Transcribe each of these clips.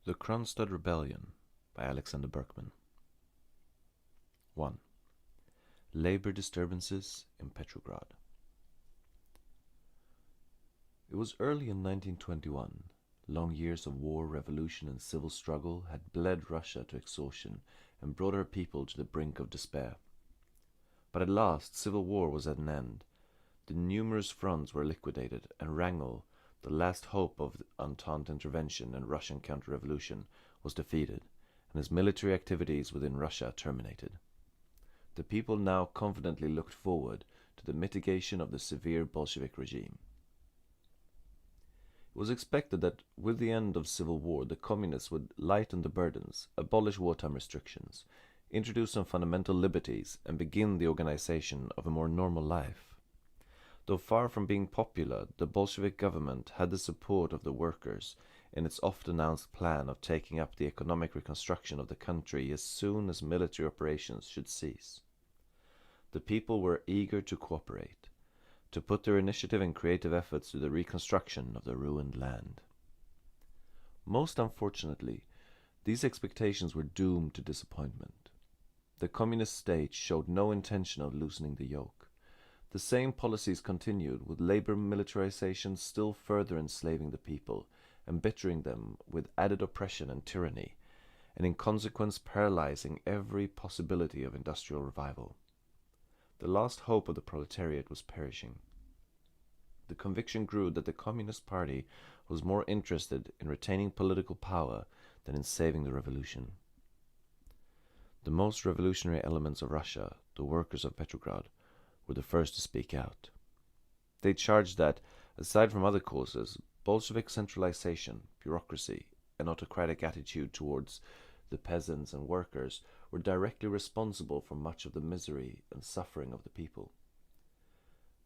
The Kronstadt Rebellion by Alexander Berkman. 1. Labor disturbances in Petrograd. It was early in 1921. Long years of war, revolution, and civil struggle had bled Russia to exhaustion and brought her people to the brink of despair. But at last civil war was at an end. The numerous fronts were liquidated, and Wrangel, the last hope of Entente intervention and Russian counter-revolution, was defeated, and his military activities within Russia terminated. The people now confidently looked forward to the mitigation of the severe Bolshevik regime. It was expected that with the end of civil war, the communists would lighten the burdens, abolish wartime restrictions, introduce some fundamental liberties, and begin the organization of a more normal life. Though far from being popular, the Bolshevik government had the support of the workers in its oft-announced plan of taking up the economic reconstruction of the country as soon as military operations should cease. The people were eager to cooperate, to put their initiative and creative efforts to the reconstruction of the ruined land. Most unfortunately, these expectations were doomed to disappointment. The communist state showed no intention of loosening the yoke. The same policies continued, with labor militarization still further enslaving the people, embittering them with added oppression and tyranny, and in consequence paralyzing every possibility of industrial revival. The last hope of the proletariat was perishing. The conviction grew that the Communist Party was more interested in retaining political power than in saving the revolution. The most revolutionary elements of Russia, the workers of Petrograd, were the first to speak out. They charged that, aside from other causes, Bolshevik centralization, bureaucracy, and autocratic attitude towards the peasants and workers were directly responsible for much of the misery and suffering of the people.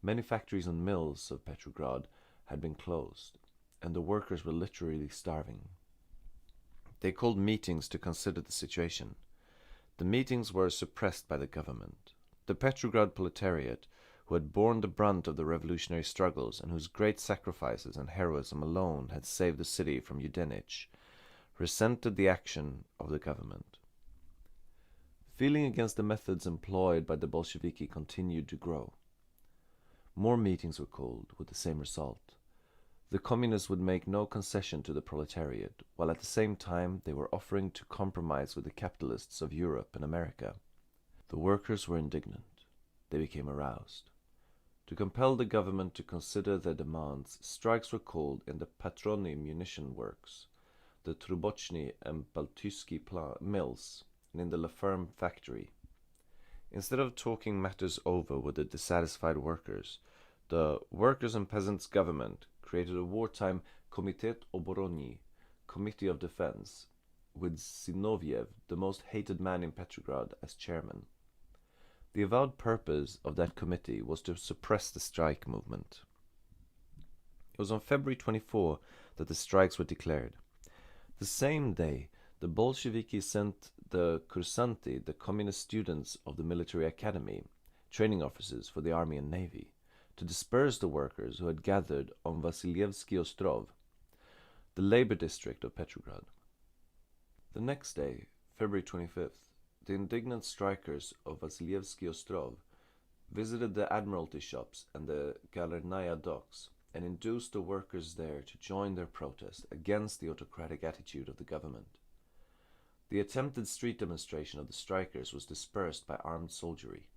Many factories and mills of Petrograd had been closed, and the workers were literally starving. They called meetings to consider the situation. The meetings were suppressed by the government. The Petrograd proletariat, who had borne the brunt of the revolutionary struggles and whose great sacrifices and heroism alone had saved the city from Yudenich, resented the action of the government. Feeling against the methods employed by the Bolsheviki continued to grow. More meetings were called, with the same result. The communists would make no concession to the proletariat, while at the same time they were offering to compromise with the capitalists of Europe and America. The workers were indignant. They became aroused. To compel the government to consider their demands, strikes were called in the Patroni munition works, the Trubochny and Baltusky mills, and in the La Ferme factory. Instead of talking matters over with the dissatisfied workers, the Workers' and Peasants' Government created a wartime Komitet Oborony, Committee of Defense, with Zinoviev, the most hated man in Petrograd, as chairman. The avowed purpose of that committee was to suppress the strike movement. It was on February 24 that the strikes were declared. The same day, the Bolsheviki sent the kursanti, the communist students of the military academy, training officers for the army and navy, to disperse the workers who had gathered on Vasilyevsky Ostrov, the labor district of Petrograd. The next day, February 25th, the indignant strikers of Vasilyevsky Ostrov visited the admiralty shops and the Galernaya docks and induced the workers there to join their protest against the autocratic attitude of the government. The attempted street demonstration of the strikers was dispersed by armed soldiery.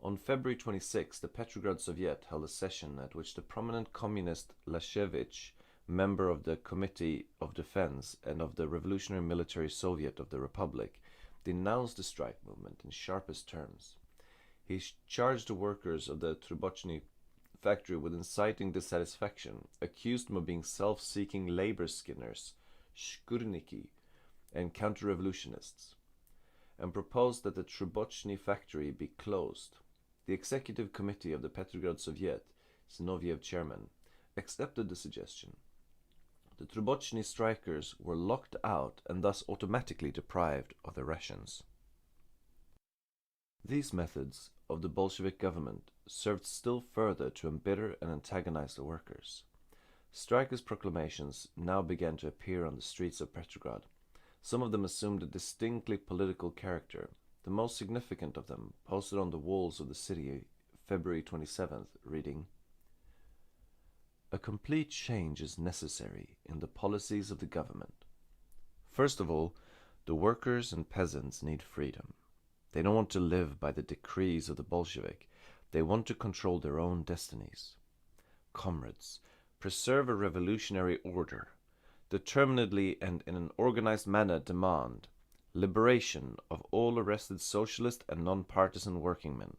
On February 26, the Petrograd Soviet held a session at which the prominent communist Lashevich, member of the Committee of Defense and of the Revolutionary Military Soviet of the Republic, denounced the strike movement in sharpest terms. He charged the workers of the Trubochny factory with inciting dissatisfaction, accused them of being self-seeking labor skinners, shkurniki, and counter-revolutionists, and proposed that the Trubochny factory be closed. The executive committee of the Petrograd Soviet, Zinoviev chairman, accepted the suggestion. The Trubochny strikers were locked out and thus automatically deprived of their rations. These methods of the Bolshevik government served still further to embitter and antagonize the workers. Strikers' proclamations now began to appear on the streets of Petrograd. Some of them assumed a distinctly political character. The most significant of them, posted on the walls of the city February 27th, reading, "A complete change is necessary in the policies of the government. First of all, the workers and peasants need freedom. They don't want to live by the decrees of the Bolshevik. They want to control their own destinies. Comrades, preserve a revolutionary order. Determinedly and in an organized manner demand liberation of all arrested socialist and non-partisan workingmen.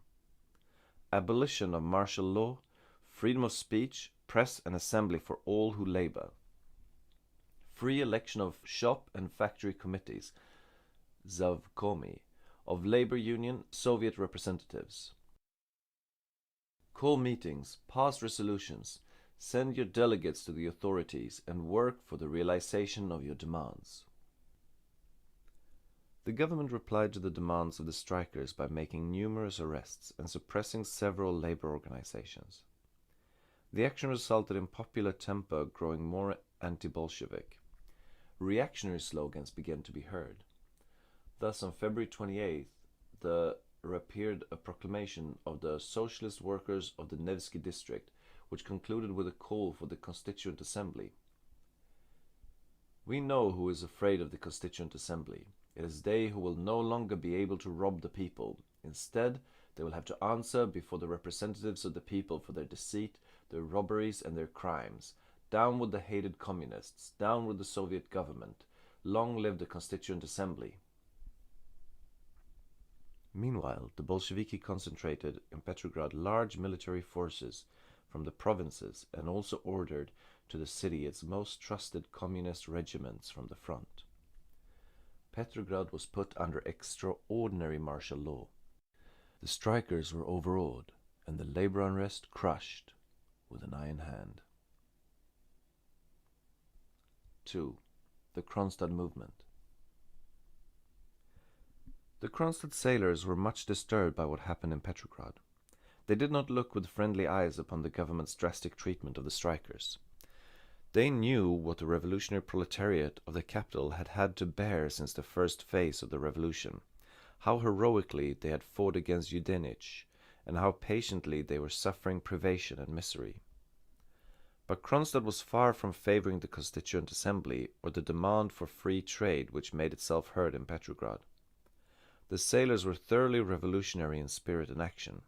Abolition of martial law, freedom of speech, press and assembly for all who labor. Free election of shop and factory committees, Zavkomi, of labor union, Soviet representatives. Call meetings, pass resolutions, send your delegates to the authorities and work for the realization of your demands." The government replied to the demands of the strikers by making numerous arrests and suppressing several labor organizations. The action resulted in popular temper growing more anti-Bolshevik. Reactionary slogans began to be heard. Thus, on February 28th, there appeared a proclamation of the Socialist Workers of the Nevsky district, which concluded with a call for the Constituent Assembly. "We know who is afraid of the Constituent Assembly. It is they who will no longer be able to rob the people. Instead, they will have to answer before the representatives of the people for their deceit, their robberies, and their crimes. Down with the hated communists. Down with the Soviet government. Long live the Constituent Assembly." Meanwhile, the Bolsheviki concentrated in Petrograd large military forces from the provinces and also ordered to the city its most trusted communist regiments from the front. Petrograd was put under extraordinary martial law. The strikers were overawed and the labor unrest crushed with an iron hand. 2. The Kronstadt movement. The Kronstadt sailors were much disturbed by what happened in Petrograd. They did not look with friendly eyes upon the government's drastic treatment of the strikers. They knew what the revolutionary proletariat of the capital had had to bear since the first phase of the revolution, how heroically they had fought against Yudenich, and how patiently they were suffering privation and misery. But Kronstadt was far from favoring the Constituent Assembly or the demand for free trade which made itself heard in Petrograd. The sailors were thoroughly revolutionary in spirit and action.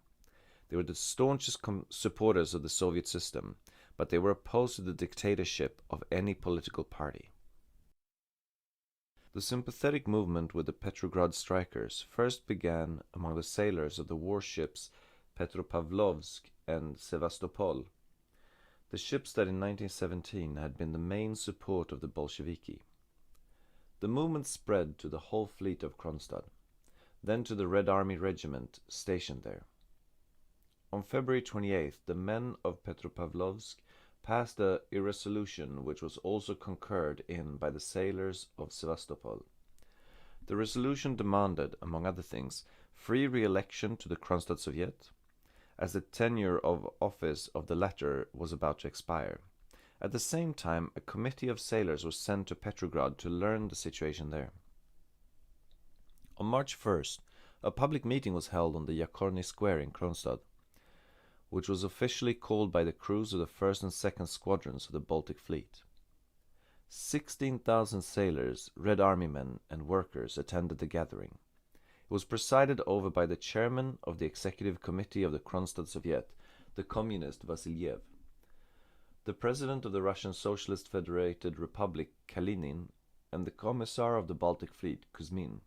They were the staunchest supporters of the Soviet system, but they were opposed to the dictatorship of any political party. The sympathetic movement with the Petrograd strikers first began among the sailors of the warships Petropavlovsk and Sevastopol, the ships that in 1917 had been the main support of the Bolsheviki. The movement spread to the whole fleet of Kronstadt, then to the Red Army regiment stationed there. On February 28th, the men of Petropavlovsk passed a resolution which was also concurred in by the sailors of Sevastopol. The resolution demanded, among other things, free re-election to the Kronstadt Soviet, as the tenure of office of the latter was about to expire. At the same time, a committee of sailors was sent to Petrograd to learn the situation there. On March 1st, a public meeting was held on the Yakorny Square in Kronstadt, which was officially called by the crews of the 1st and 2nd Squadrons of the Baltic Fleet. 16,000 sailors, Red Army men, and workers attended the gathering. It was presided over by the chairman of the Executive Committee of the Kronstadt Soviet, the communist Vasilyev. The president of the Russian Socialist Federated Republic, Kalinin, and the commissar of the Baltic Fleet, Kuzmin,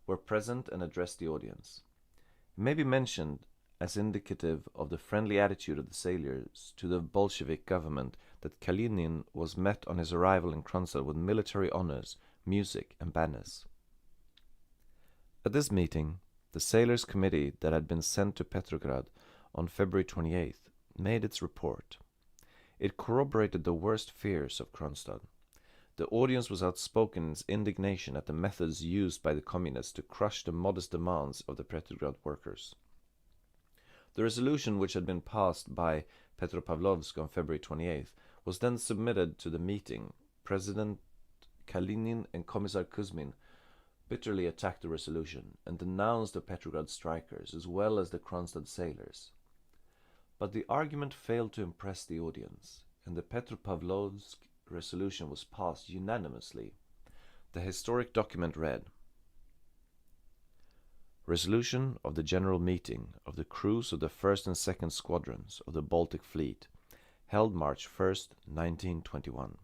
were present and addressed the audience. It may be mentioned as indicative of the friendly attitude of the sailors to the Bolshevik government that Kalinin was met on his arrival in Kronstadt with military honors, music, and banners. At this meeting, the sailors' committee that had been sent to Petrograd on February 28th made its report. It corroborated the worst fears of Kronstadt. The audience was outspoken in its indignation at the methods used by the communists to crush the modest demands of the Petrograd workers. The resolution which had been passed by Petropavlovsk on February 28th was then submitted to the meeting. President Kalinin and Commissar Kuzmin bitterly attacked the resolution and denounced the Petrograd strikers as well as the Kronstadt sailors. But the argument failed to impress the audience, and the Petropavlovsk resolution was passed unanimously. The historic document read: Resolution of the General Meeting of the crews of the 1st and 2nd Squadrons of the Baltic Fleet, held March 1st, 1921.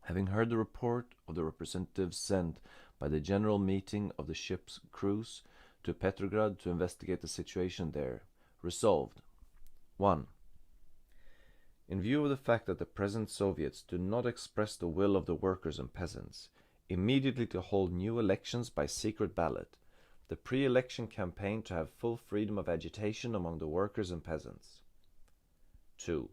Having heard the report of the representatives sent by the General Meeting of the ship's crews to Petrograd to investigate the situation there, resolved: 1. In view of the fact that the present Soviets do not express the will of the workers and peasants, immediately to hold new elections by secret ballot, the pre-election campaign to have full freedom of agitation among the workers and peasants. 2.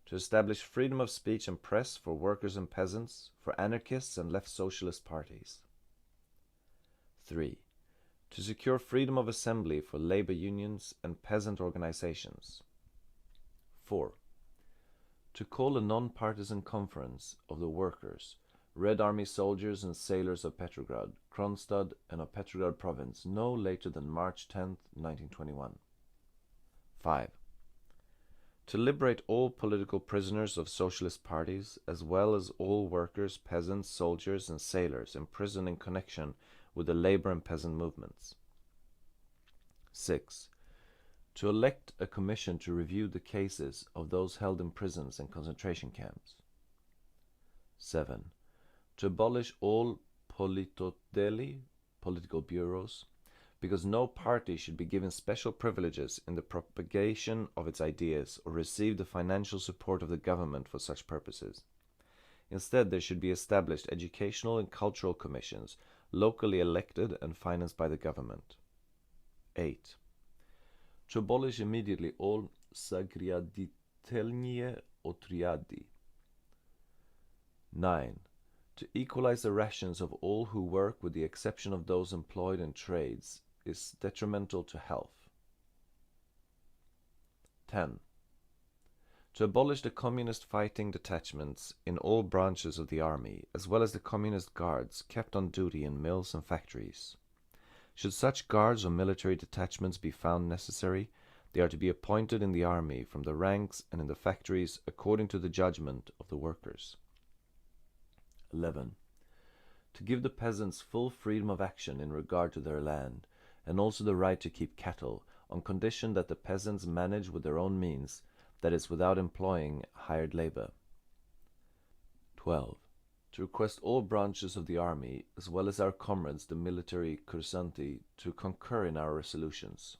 To establish freedom of speech and press for workers and peasants, for anarchists and left socialist parties. 3. To secure freedom of assembly for labor unions and peasant organizations. 4. To call a non-partisan conference of the workers, Red Army soldiers and sailors of Petrograd, Kronstadt, and of Petrograd province no later than March 10, 1921. 5. To liberate all political prisoners of socialist parties, as well as all workers, peasants, soldiers, and sailors imprisoned in connection with the labor and peasant movements. 6. To elect a commission to review the cases of those held in prisons and concentration camps. 7. To abolish all politotdeli, political bureaus, because no party should be given special privileges in the propagation of its ideas or receive the financial support of the government for such purposes. Instead, there should be established educational and cultural commissions, locally elected and financed by the government. 8. To abolish immediately all sagriaditelnie otriadi. 9. To equalize the rations of all who work with the exception of those employed in trades is detrimental to health. 10. To abolish the communist fighting detachments in all branches of the army, as well as the communist guards kept on duty in mills and factories. Should such guards or military detachments be found necessary, they are to be appointed in the army from the ranks and in the factories according to the judgment of the workers. 11. To give the peasants full freedom of action in regard to their land, and also the right to keep cattle, on condition that the peasants manage with their own means, that is, without employing hired labor. 12. To request all branches of the army, as well as our comrades the military cursanti, to concur in our resolutions.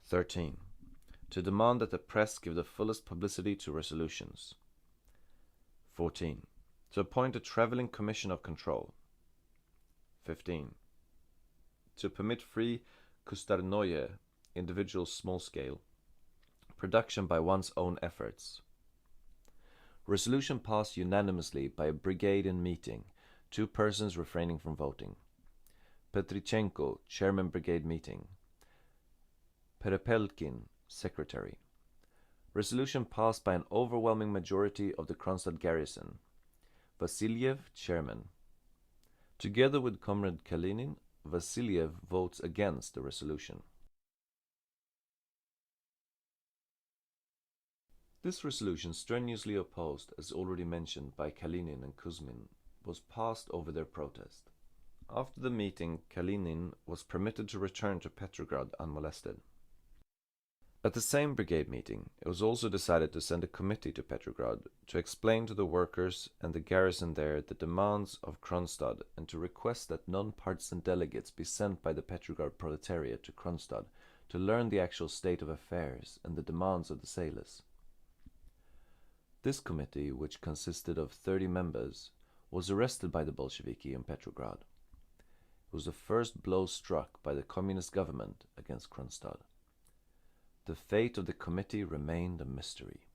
13. To demand that the press give the fullest publicity to resolutions. 14. To appoint a traveling commission of control. 15. To permit free kustarnoye, individual small-scale, production by one's own efforts. Resolution passed unanimously by a brigade in meeting, 2 persons refraining from voting. Petrichenko, chairman brigade meeting. Perepelkin, secretary. Resolution passed by an overwhelming majority of the Kronstadt garrison. Vasiliev, chairman. Together with Comrade Kalinin, Vasiliev votes against the resolution. This resolution, strenuously opposed, as already mentioned, by Kalinin and Kuzmin, was passed over their protest. After the meeting, Kalinin was permitted to return to Petrograd unmolested. At the same brigade meeting, it was also decided to send a committee to Petrograd to explain to the workers and the garrison there the demands of Kronstadt and to request that non-partisan delegates be sent by the Petrograd proletariat to Kronstadt to learn the actual state of affairs and the demands of the sailors. This committee, which consisted of 30 members, was arrested by the Bolsheviki in Petrograd. It was the first blow struck by the communist government against Kronstadt. The fate of the committee remained a mystery.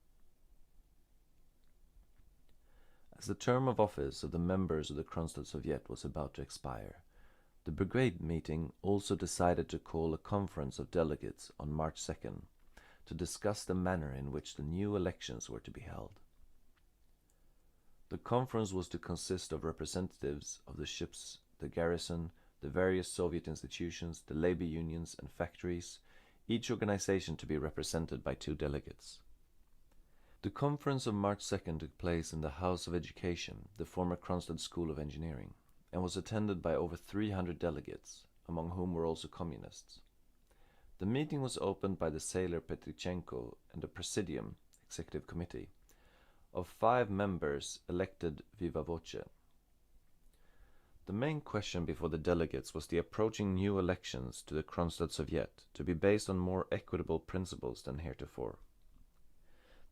As the term of office of the members of the Kronstadt Soviet was about to expire, the brigade meeting also decided to call a conference of delegates on March 2nd to discuss the manner in which the new elections were to be held. The conference was to consist of representatives of the ships, the garrison, the various Soviet institutions, the labor unions and factories, each organization to be represented by 2 delegates. The conference of March 2nd took place in the House of Education, the former Kronstadt School of Engineering, and was attended by over 300 delegates, among whom were also communists. The meeting was opened by the sailor Petrichenko and the Presidium, Executive Committee, of 5 members elected viva voce. The main question before the delegates was the approaching new elections to the Kronstadt Soviet to be based on more equitable principles than heretofore.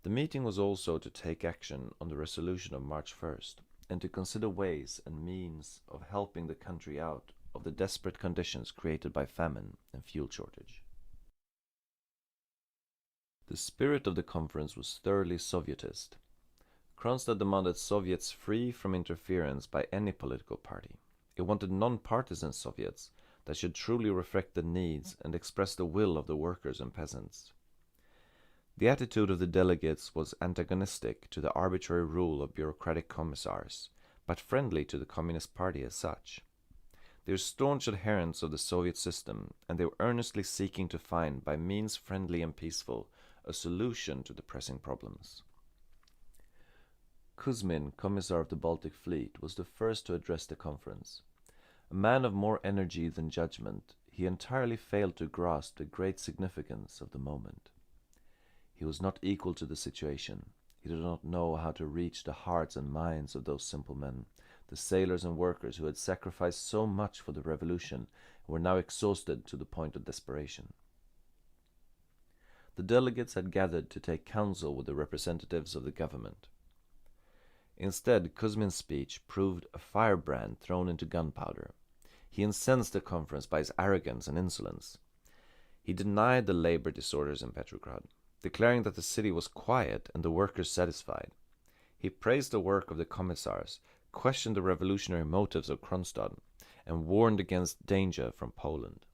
The meeting was also to take action on the resolution of March 1st and to consider ways and means of helping the country out of the desperate conditions created by famine and fuel shortage. The spirit of the conference was thoroughly Sovietist. Kronstadt demanded Soviets free from interference by any political party. It wanted non-partisan Soviets that should truly reflect the needs and express the will of the workers and peasants. The attitude of the delegates was antagonistic to the arbitrary rule of bureaucratic commissars, but friendly to the Communist Party as such. They were staunch adherents of the Soviet system, and they were earnestly seeking to find, by means friendly and peaceful, a solution to the pressing problems. Kuzmin, Commissar of the Baltic Fleet, was the first to address the conference. A man of more energy than judgment, he entirely failed to grasp the great significance of the moment. He was not equal to the situation. He did not know how to reach the hearts and minds of those simple men, the sailors and workers who had sacrificed so much for the revolution and were now exhausted to the point of desperation. The delegates had gathered to take counsel with the representatives of the government. Instead, Kuzmin's speech proved a firebrand thrown into gunpowder. He incensed the conference by his arrogance and insolence. He denied the labor disorders in Petrograd, declaring that the city was quiet and the workers satisfied. He praised the work of the commissars, questioned the revolutionary motives of Kronstadt, and warned against danger from Poland.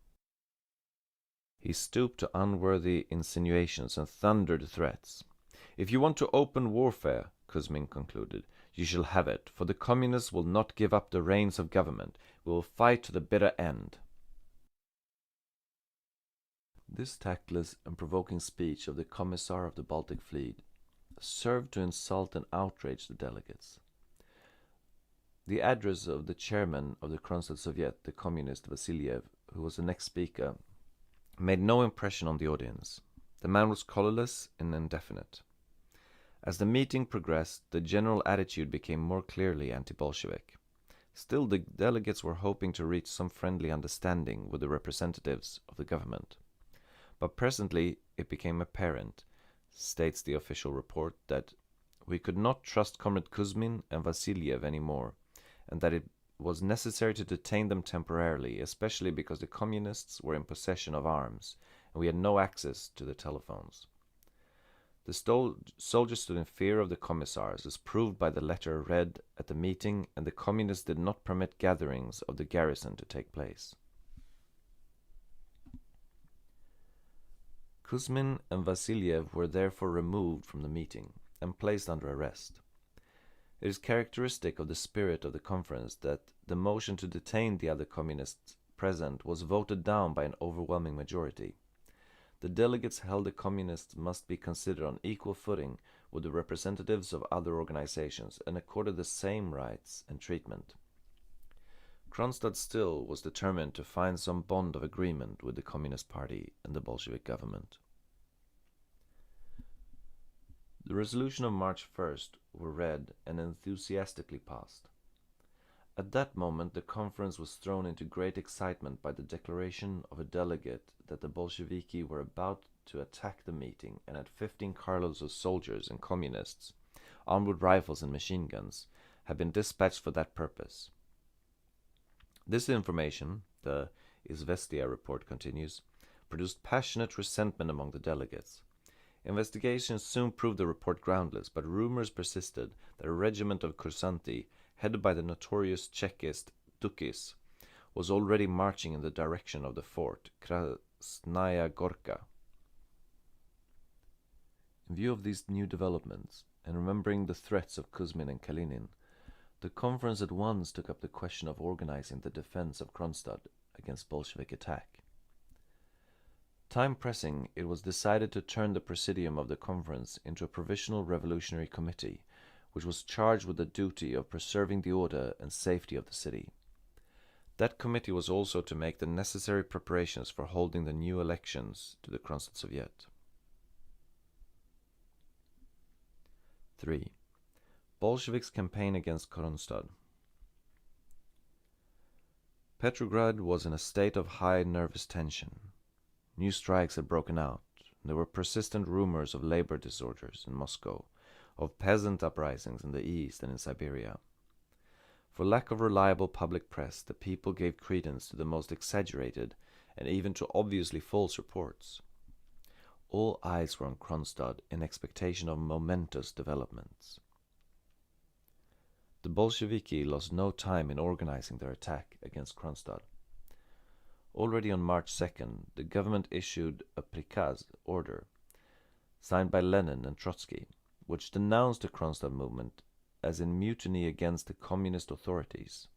He stooped to unworthy insinuations and thundered threats. "If you want to open warfare," Kuzmin concluded, "you shall have it, for the communists will not give up the reins of government. We will fight to the bitter end." This tactless and provoking speech of the Commissar of the Baltic Fleet served to insult and outrage the delegates. The address of the chairman of the Kronstadt Soviet, the communist Vasiliev, who was the next speaker, made no impression on the audience. The man was colorless and indefinite. As the meeting progressed, the general attitude became more clearly anti-Bolshevik. Still, the delegates were hoping to reach some friendly understanding with the representatives of the government. But presently it became apparent, states the official report, that we could not trust Comrade Kuzmin and Vasiliev any more, and that it was necessary to detain them temporarily, especially because the communists were in possession of arms, and we had no access to the telephones. The soldiers stood in fear of the commissars, as proved by the letter read at the meeting, and the communists did not permit gatherings of the garrison to take place. Kuzmin and Vasiliev were therefore removed from the meeting and placed under arrest. It is characteristic of the spirit of the conference that the motion to detain the other communists present was voted down by an overwhelming majority. The delegates held the communists must be considered on equal footing with the representatives of other organizations and accorded the same rights and treatment. Kronstadt still was determined to find some bond of agreement with the Communist Party and the Bolshevik government. The resolution of March 1st were read and enthusiastically passed. At that moment the conference was thrown into great excitement by the declaration of a delegate that the Bolsheviki were about to attack the meeting and that 15 carloads of soldiers and communists, armed with rifles and machine guns, had been dispatched for that purpose. This information, the Izvestia report continues, produced passionate resentment among the delegates. Investigations soon proved the report groundless, but rumors persisted that a regiment of kursanti, headed by the notorious Chekist Dukis, was already marching in the direction of the fort Krasnaya Gorka. In view of these new developments, and remembering the threats of Kuzmin and Kalinin, the conference at once took up the question of organizing the defense of Kronstadt against Bolshevik attack. Time pressing, it was decided to turn the presidium of the conference into a provisional revolutionary committee, which was charged with the duty of preserving the order and safety of the city. That committee was also to make the necessary preparations for holding the new elections to the Kronstadt Soviet. 3. Bolsheviks' campaign against Kronstadt. Petrograd was in a state of high nervous tension. New strikes had broken out. There were persistent rumors of labor disorders in Moscow, of peasant uprisings in the east and in Siberia. For lack of reliable public press, the people gave credence to the most exaggerated and even to obviously false reports. All eyes were on Kronstadt in expectation of momentous developments. The Bolsheviki lost no time in organizing their attack against Kronstadt. Already on March 2nd, the government issued a prikaz order, signed by Lenin and Trotsky, which denounced the Kronstadt movement as in mutiny against the communist authorities.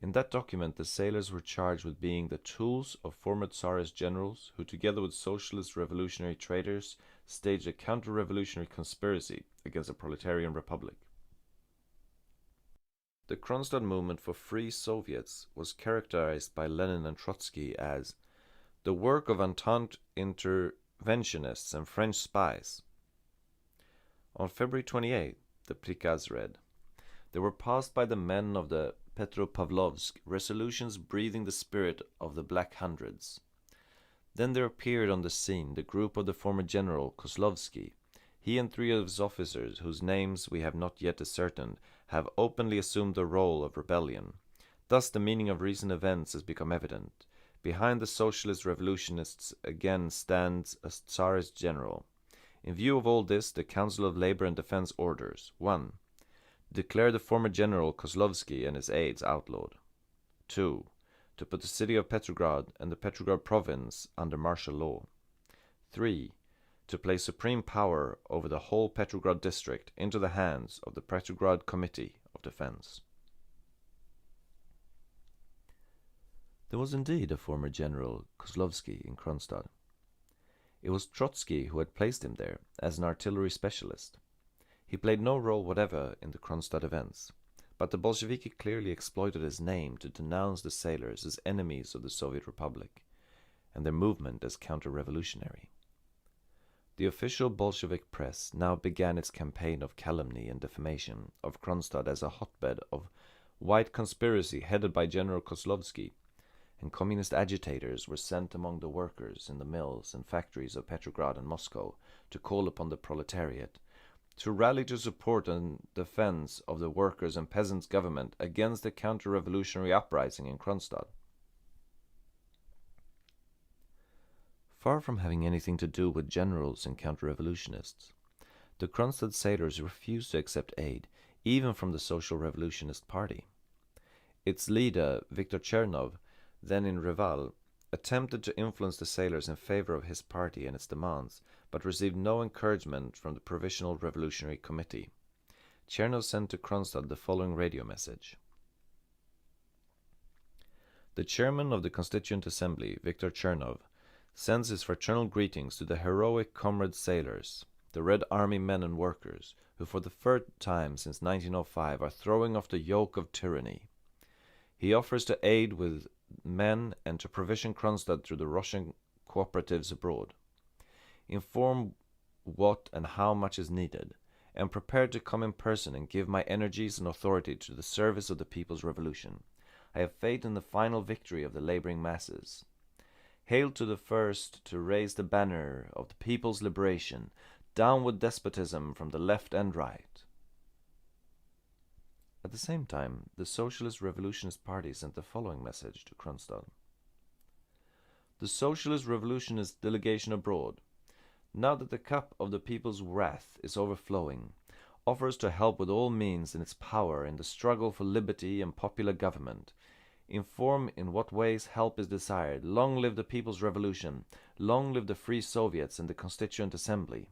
In that document, the sailors were charged with being the tools of former Tsarist generals who, together with socialist revolutionary traitors, staged a counter-revolutionary conspiracy against the proletarian republic. The Kronstadt movement for free Soviets was characterized by Lenin and Trotsky as the work of Entente interventionists and French spies. On February 28, the prikaz read, "There were passed by the men of the Petropavlovsk resolutions breathing the spirit of the Black Hundreds. Then there appeared on the scene the group of the former general Kozlovsky. He and 3 of his officers, whose names we have not yet ascertained, have openly assumed the role of rebellion. Thus the meaning of recent events has become evident. Behind the socialist revolutionists again stands a Tsarist general. In view of all this, the Council of Labor and Defense orders 1. Declare the former general Kozlovsky and his aides outlawed. 2. To put the city of Petrograd and the Petrograd province under martial law. 3. To place supreme power over the whole Petrograd district into the hands of the Petrograd Committee of Defense." There was indeed a former general Kozlovsky in Kronstadt. It was Trotsky who had placed him there as an artillery specialist. He played no role whatever in the Kronstadt events, but the Bolsheviki clearly exploited his name to denounce the sailors as enemies of the Soviet Republic, and their movement as counter-revolutionary. The official Bolshevik press now began its campaign of calumny and defamation of Kronstadt as a hotbed of white conspiracy headed by General Kozlovsky, and communist agitators were sent among the workers in the mills and factories of Petrograd and Moscow to call upon the proletariat to rally to support and defense of the workers' and peasants' government against the counter-revolutionary uprising in Kronstadt. Far from having anything to do with generals and counter-revolutionists, the Kronstadt sailors refused to accept aid, even from the Social Revolutionist Party. Its leader, Viktor Chernov, then in Reval, attempted to influence the sailors in favor of his party and its demands, but received no encouragement from the Provisional Revolutionary Committee. Chernov sent to Kronstadt the following radio message. The chairman of the Constituent Assembly, Viktor Chernov, sends his fraternal greetings to the heroic comrade sailors, the Red Army men and workers, who for the third time since 1905 are throwing off the yoke of tyranny. He offers to aid with men and to provision Kronstadt through the Russian cooperatives abroad. Inform what and how much is needed, and prepared to come in person and give my energies and authority to the service of the people's revolution. I have faith in the final victory of the laboring masses. Hail to the first to raise the banner of the people's liberation, down with despotism from the left and right. At the same time, the Socialist Revolutionist Party sent the following message to Kronstadt. The Socialist Revolutionist delegation abroad, now that the cup of the people's wrath is overflowing, offers to help with all means in its power in the struggle for liberty and popular government. Inform in what ways help is desired. Long live the People's Revolution. Long live the Free Soviets and the Constituent Assembly.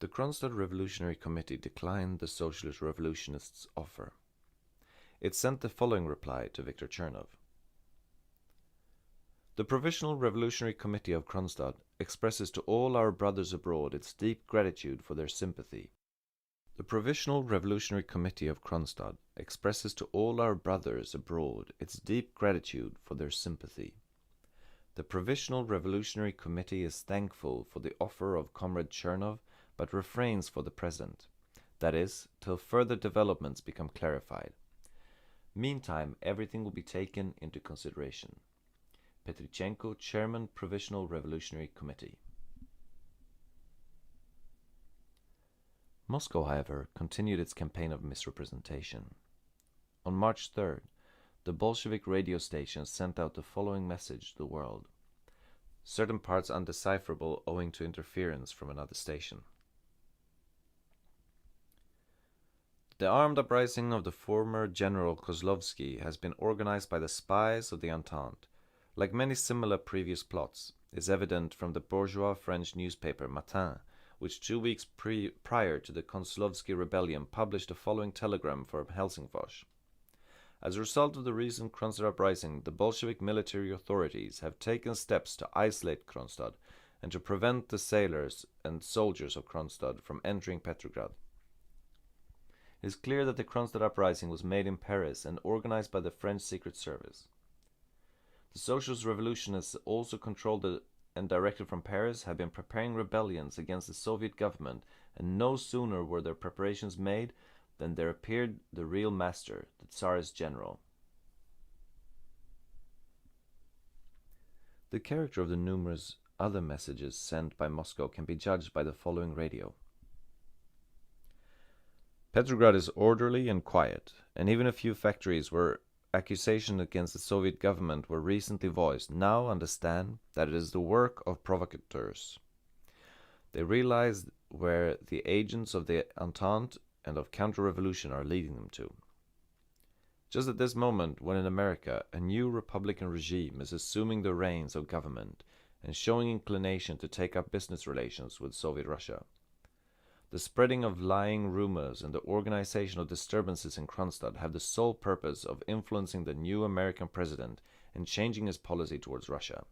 The Kronstadt Revolutionary Committee declined the Socialist Revolutionists' offer. It sent the following reply to Viktor Chernov. The Provisional Revolutionary Committee of Kronstadt expresses to all our brothers abroad its deep gratitude for their sympathy. The Provisional Revolutionary Committee of Kronstadt expresses to all our brothers abroad its deep gratitude for their sympathy. The Provisional Revolutionary Committee is thankful for the offer of Comrade Chernov, but refrains for the present, that is, till further developments become clarified. Meantime, everything will be taken into consideration. Petrichenko, Chairman, Provisional Revolutionary Committee. Moscow, however, continued its campaign of misrepresentation. On March 3rd, the Bolshevik radio station sent out the following message to the world, certain parts undecipherable owing to interference from another station. The armed uprising of the former General Kozlovsky has been organized by the spies of the Entente. Like many similar previous plots, is evident from the bourgeois French newspaper Matin, which 2 weeks prior to the Kozlovsky rebellion published the following telegram from Helsingfors. As a result of the recent Kronstadt uprising, the Bolshevik military authorities have taken steps to isolate Kronstadt and to prevent the sailors and soldiers of Kronstadt from entering Petrograd. It is clear that the Kronstadt uprising was made in Paris and organized by the French Secret Service. The Socialist Revolutionists, also controlled and directed from Paris, have been preparing rebellions against the Soviet government, and no sooner were their preparations made than there appeared the real master, the Tsarist general. The character of the numerous other messages sent by Moscow can be judged by the following radio. Petrograd is orderly and quiet, and even a few factories where accusations against the Soviet government were recently voiced now understand that it is the work of provocateurs. They realize where the agents of the Entente and of counter-revolution are leading them to. Just at this moment, when in America a new Republican regime is assuming the reins of government and showing inclination to take up business relations with Soviet Russia, the spreading of lying rumors and the organization of disturbances in Kronstadt have the sole purpose of influencing the new American president and changing his policy towards Russia.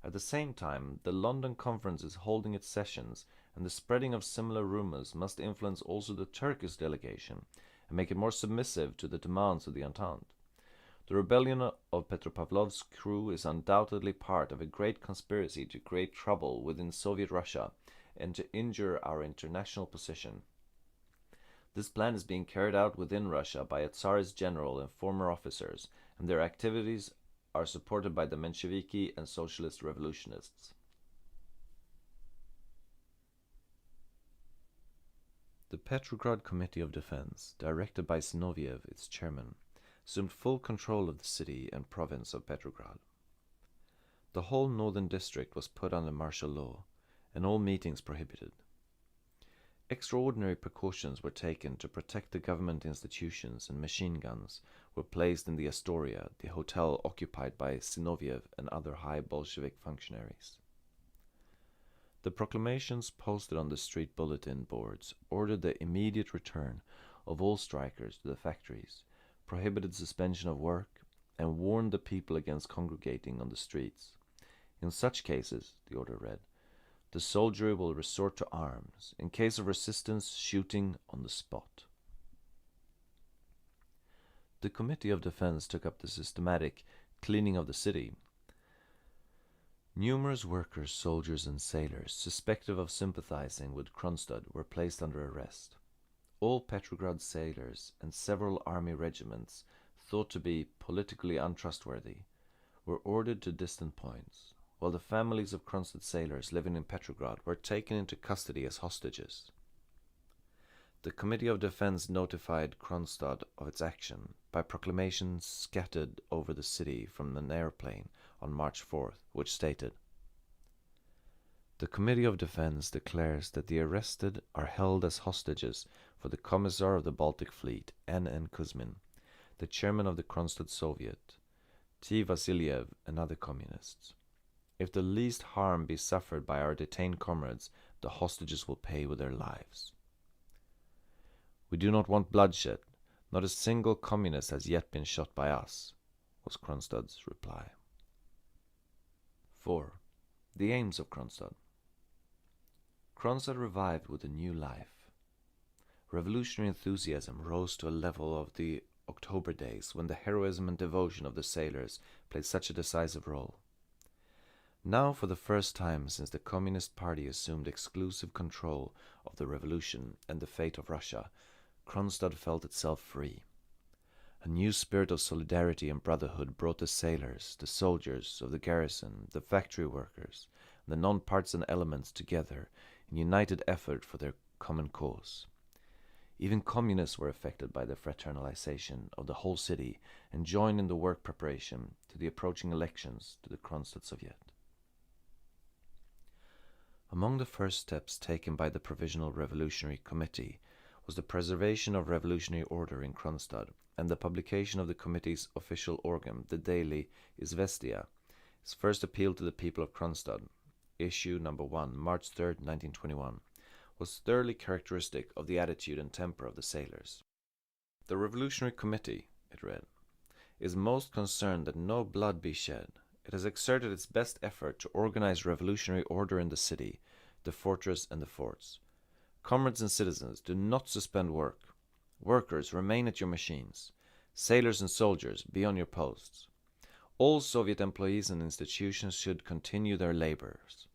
At the same time, the London Conference is holding its sessions, and the spreading of similar rumors must influence also the Turkish delegation and make it more submissive to the demands of the Entente. The rebellion of Petropavlov's crew is undoubtedly part of a great conspiracy to create trouble within Soviet Russia and to injure our international position. This plan is being carried out within Russia by a Tsarist general and former officers, and their activities are supported by the Mensheviki and Socialist Revolutionists. The Petrograd Committee of Defense, directed by Zinoviev, its chairman, assumed full control of the city and province of Petrograd. The whole northern district was put under martial law, and all meetings prohibited. Extraordinary precautions were taken to protect the government institutions, and machine guns were placed in the Astoria, the hotel occupied by Zinoviev and other high Bolshevik functionaries. The proclamations posted on the street bulletin boards ordered the immediate return of all strikers to the factories, prohibited suspension of work, and warned the people against congregating on the streets. In such cases, the order read, the soldiery will resort to arms. In case of resistance, shooting on the spot. The Committee of Defense took up the systematic cleaning of the city. Numerous workers, soldiers, and sailors suspected of sympathizing with Kronstadt were placed under arrest. All Petrograd sailors and several army regiments thought to be politically untrustworthy were ordered to distant points, while the families of Kronstadt sailors living in Petrograd were taken into custody as hostages. The Committee of Defense notified Kronstadt of its action by proclamations scattered over the city from an airplane on March 4th, which stated, the Committee of Defense declares that the arrested are held as hostages for the Commissar of the Baltic Fleet, N.N. Kuzmin, the chairman of the Kronstadt Soviet, T. Vasiliev, and other communists. If the least harm be suffered by our detained comrades, the hostages will pay with their lives. We do not want bloodshed. Not a single communist has yet been shot by us, was Kronstadt's reply. 4. The aims of Kronstadt. Kronstadt revived with a new life. Revolutionary enthusiasm rose to a level of the October days when the heroism and devotion of the sailors played such a decisive role. Now, for the first time since the Communist Party assumed exclusive control of the revolution and the fate of Russia, Kronstadt felt itself free. A new spirit of solidarity and brotherhood brought the sailors, the soldiers of the garrison, the factory workers, and the non-partisan elements together in united effort for their common cause. Even communists were affected by the fraternalization of the whole city and joined in the work preparation to the approaching elections to the Kronstadt Soviet. Among the first steps taken by the Provisional Revolutionary Committee was the preservation of revolutionary order in Kronstadt and the publication of the committee's official organ, the daily Izvestia, its first appeal to the people of Kronstadt, issue number 1, March 3, 1921, was thoroughly characteristic of the attitude and temper of the sailors. The Revolutionary Committee, it read, is most concerned that no blood be shed. It has exerted its best effort to organize revolutionary order in the city, the fortress and the forts. Comrades and citizens, do not suspend work. Workers, remain at your machines. Sailors and soldiers, be on your posts. All Soviet employees and institutions should continue their labors.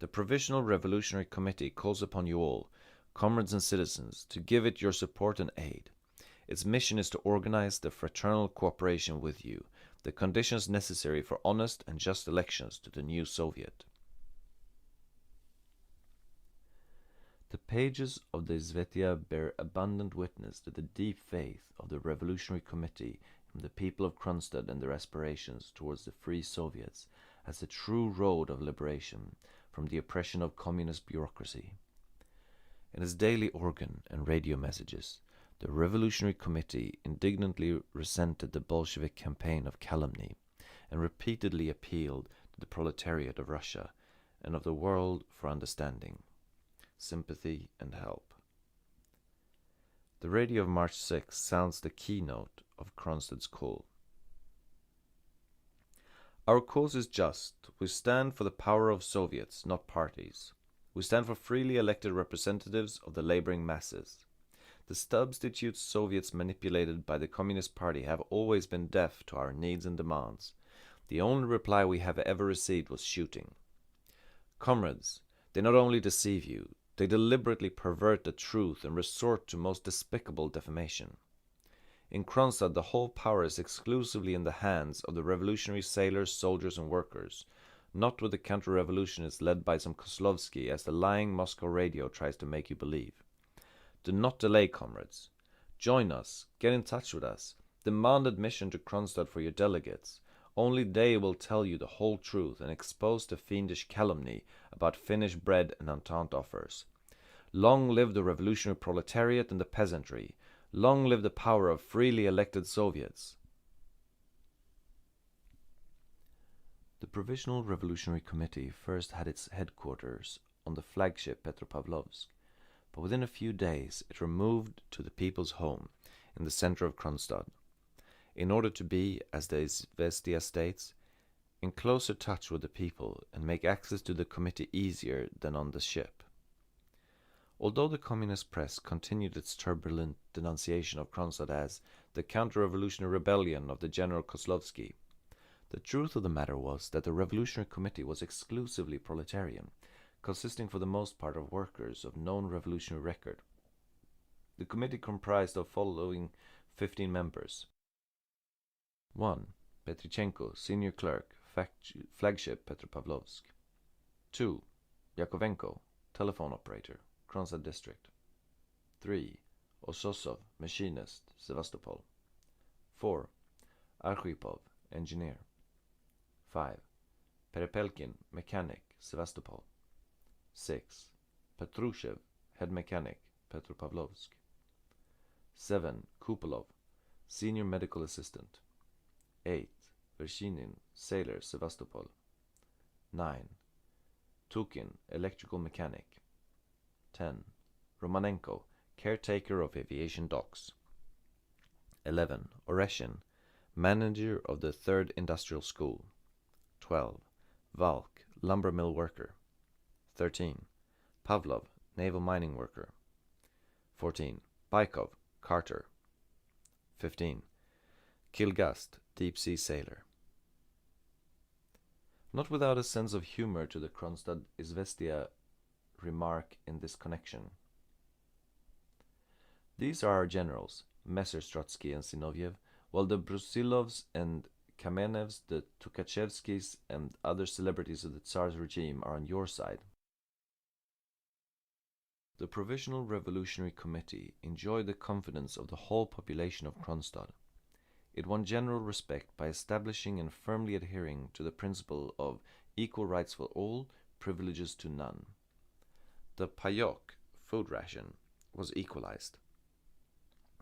The Provisional Revolutionary Committee calls upon you all, comrades and citizens, to give it your support and aid. Its mission is to organize the fraternal cooperation with you, the conditions necessary for honest and just elections to the new Soviet. The pages of the Izvestia bear abundant witness to the deep faith of the Revolutionary Committee in the people of Kronstadt and their aspirations towards the free Soviets as the true road of liberation from the oppression of communist bureaucracy. In its daily organ and radio messages, the Revolutionary Committee indignantly resented the Bolshevik campaign of calumny and repeatedly appealed to the proletariat of Russia and of the world for understanding, sympathy, and help. The radio of March 6 sounds the keynote of Kronstadt's call. Our cause is just. We stand for the power of Soviets, not parties. We stand for freely elected representatives of the laboring masses. The substitute Soviets manipulated by the Communist Party have always been deaf to our needs and demands. The only reply we have ever received was shooting. Comrades, they not only deceive you, they deliberately pervert the truth and resort to most despicable defamation. In Kronstadt, the whole power is exclusively in the hands of the revolutionary sailors, soldiers, and workers, not with the counter-revolutionists led by some Kozlovsky, as the lying Moscow radio tries to make you believe. Do not delay, comrades. Join us, get in touch with us, demand admission to Kronstadt for your delegates. Only they will tell you the whole truth and expose the fiendish calumny about Finnish bread and Entente offers. Long live the revolutionary proletariat and the peasantry. Long live the power of freely elected Soviets. The Provisional Revolutionary Committee first had its headquarters on the flagship Petropavlovsk, but within a few days it removed to the people's home in the center of Kronstadt, in order to be, as the Izvestia states, in closer touch with the people and make access to the committee easier than on the ship. Although the communist press continued its turbulent denunciation of Kronstadt as the counter-revolutionary rebellion of the General Kozlovsky, the truth of the matter was that the Revolutionary Committee was exclusively proletarian, consisting for the most part of workers of known revolutionary record. The committee comprised of following 15 members. 1. Petrichenko, senior clerk, flagship Petropavlovsk. 2. Yakovenko, telephone operator, Kronstadt district. 3. Ososov, machinist, Sevastopol. 4. Arkhipov, engineer. 5. Perepelkin, mechanic, Sevastopol. 6. Petrushev, head mechanic, Petropavlovsk. 7. Kupolov, senior medical assistant. 8. Vershinin, sailor, Sevastopol. 9. Tukin, electrical mechanic. 10. Romanenko, caretaker of aviation docks. 11. Oreshin, manager of the 3rd Industrial School. 12. Valk, lumber mill worker. 13. Pavlov, naval mining worker. 14. Baikov, carter. 15. Kilgast, deep-sea sailor. Not without a sense of humor to the Kronstadt Izvestia remark in this connection. These are our generals, Messrs. Trotsky and Zinoviev, while the Brusilovs and Kamenevs, the Tukachevskis, and other celebrities of the Tsar's regime are on your side. The Provisional Revolutionary Committee enjoyed the confidence of the whole population of Kronstadt. It won general respect by establishing and firmly adhering to the principle of equal rights for all, privileges to none. The payok, food ration, was equalized.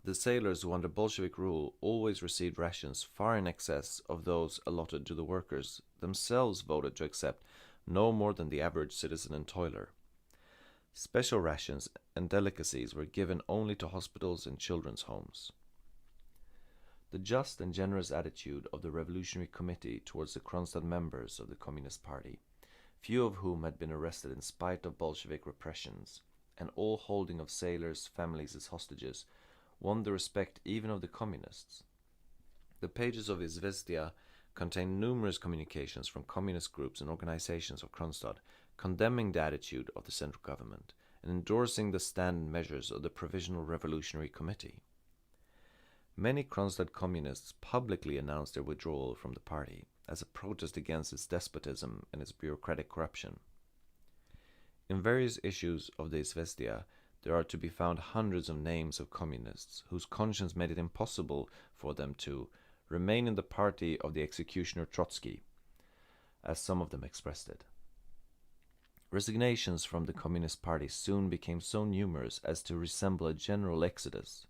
The sailors who under Bolshevik rule always received rations far in excess of those allotted to the workers themselves voted to accept no more than the average citizen and toiler. Special rations and delicacies were given only to hospitals and children's homes. The just and generous attitude of the Revolutionary Committee towards the Kronstadt members of the Communist Party, few of whom had been arrested in spite of Bolshevik repressions, and all holding of sailors' families as hostages, won the respect even of the Communists. The pages of Izvestia contain numerous communications from communist groups and organizations of Kronstadt condemning the attitude of the central government and endorsing the stand and measures of the Provisional Revolutionary Committee. Many Kronstadt communists publicly announced their withdrawal from the party as a protest against its despotism and its bureaucratic corruption. In various issues of the Izvestia, there are to be found hundreds of names of communists whose conscience made it impossible for them to remain in the party of the executioner Trotsky, as some of them expressed it. Resignations from the Communist Party soon became so numerous as to resemble a general exodus.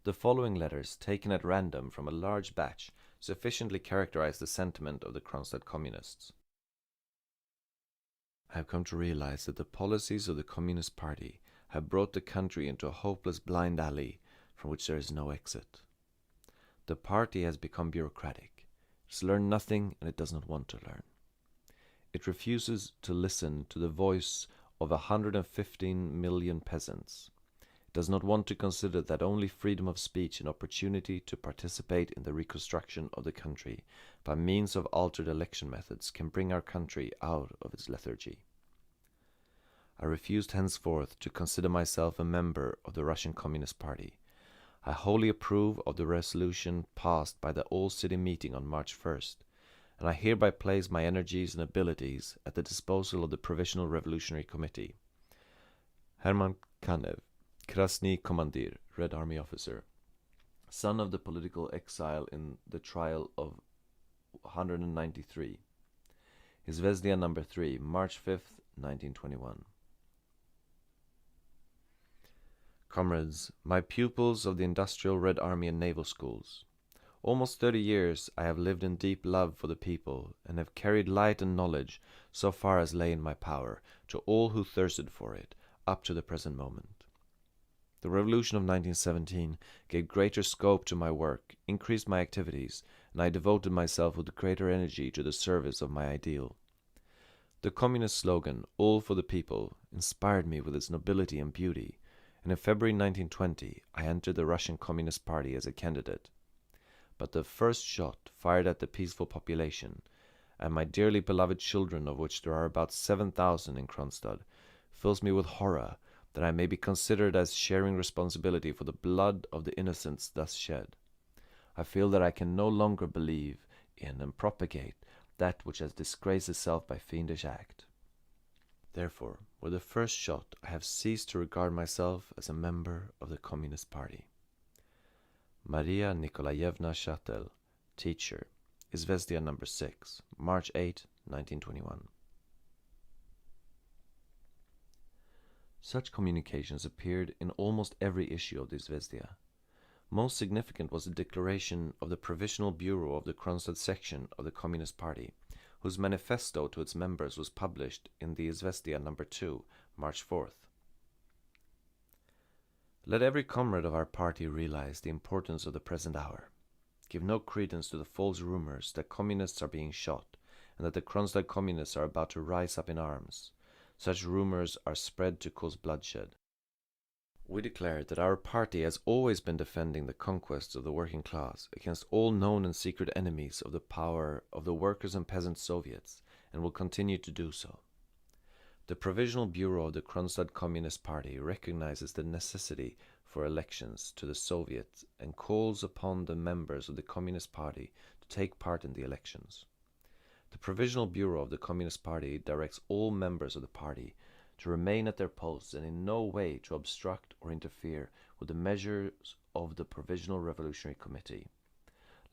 The following letters, taken at random from a large batch, sufficiently characterize the sentiment of the Kronstadt communists. I have come to realize that the policies of the Communist Party have brought the country into a hopeless blind alley from which there is no exit. The party has become bureaucratic. It has learned nothing and it does not want to learn. It refuses to listen to the voice of 115 million peasants. Does not want to consider that only freedom of speech and opportunity to participate in the reconstruction of the country by means of altered election methods can bring our country out of its lethargy. I refused henceforth to consider myself a member of the Russian Communist Party. I wholly approve of the resolution passed by the all-city meeting on March 1st, and I hereby place my energies and abilities at the disposal of the Provisional Revolutionary Committee. Herman Kanev, Krasny Commandir, Red Army officer, son of the political exile in the trial of 193. Izvestia number 3, March 5th, 1921. Comrades, my pupils of the Industrial Red Army and Naval Schools, almost 30 years I have lived in deep love for the people and have carried light and knowledge, so far as lay in my power, to all who thirsted for it, up to the present moment. The Revolution of 1917 gave greater scope to my work, increased my activities, and I devoted myself with greater energy to the service of my ideal. The communist slogan, "All for the People," inspired me with its nobility and beauty, and in February 1920 I entered the Russian Communist Party as a candidate. But the first shot fired at the peaceful population, and my dearly beloved children, of which there are about 7,000 in Kronstadt, fills me with horror that I may be considered as sharing responsibility for the blood of the innocents thus shed. I feel that I can no longer believe in and propagate that which has disgraced itself by fiendish act. Therefore, with the first shot, I have ceased to regard myself as a member of the Communist Party. Maria Nikolaevna Shatel, teacher, Izvestia number 6, March 8, 1921. Such communications appeared in almost every issue of the Izvestia. Most significant was the declaration of the Provisional Bureau of the Kronstadt section of the Communist Party, whose manifesto to its members was published in the Izvestia No. 2, March 4th. Let every comrade of our party realize the importance of the present hour. Give no credence to the false rumors that communists are being shot and that the Kronstadt communists are about to rise up in arms. Such rumors are spread to cause bloodshed. We declare that our party has always been defending the conquests of the working class against all known and secret enemies of the power of the Workers' and Peasant Soviets, and will continue to do so. The Provisional Bureau of the Kronstadt Communist Party recognizes the necessity for elections to the Soviet and calls upon the members of the Communist Party to take part in the elections. The Provisional Bureau of the Communist Party directs all members of the party to remain at their posts and in no way to obstruct or interfere with the measures of the Provisional Revolutionary Committee.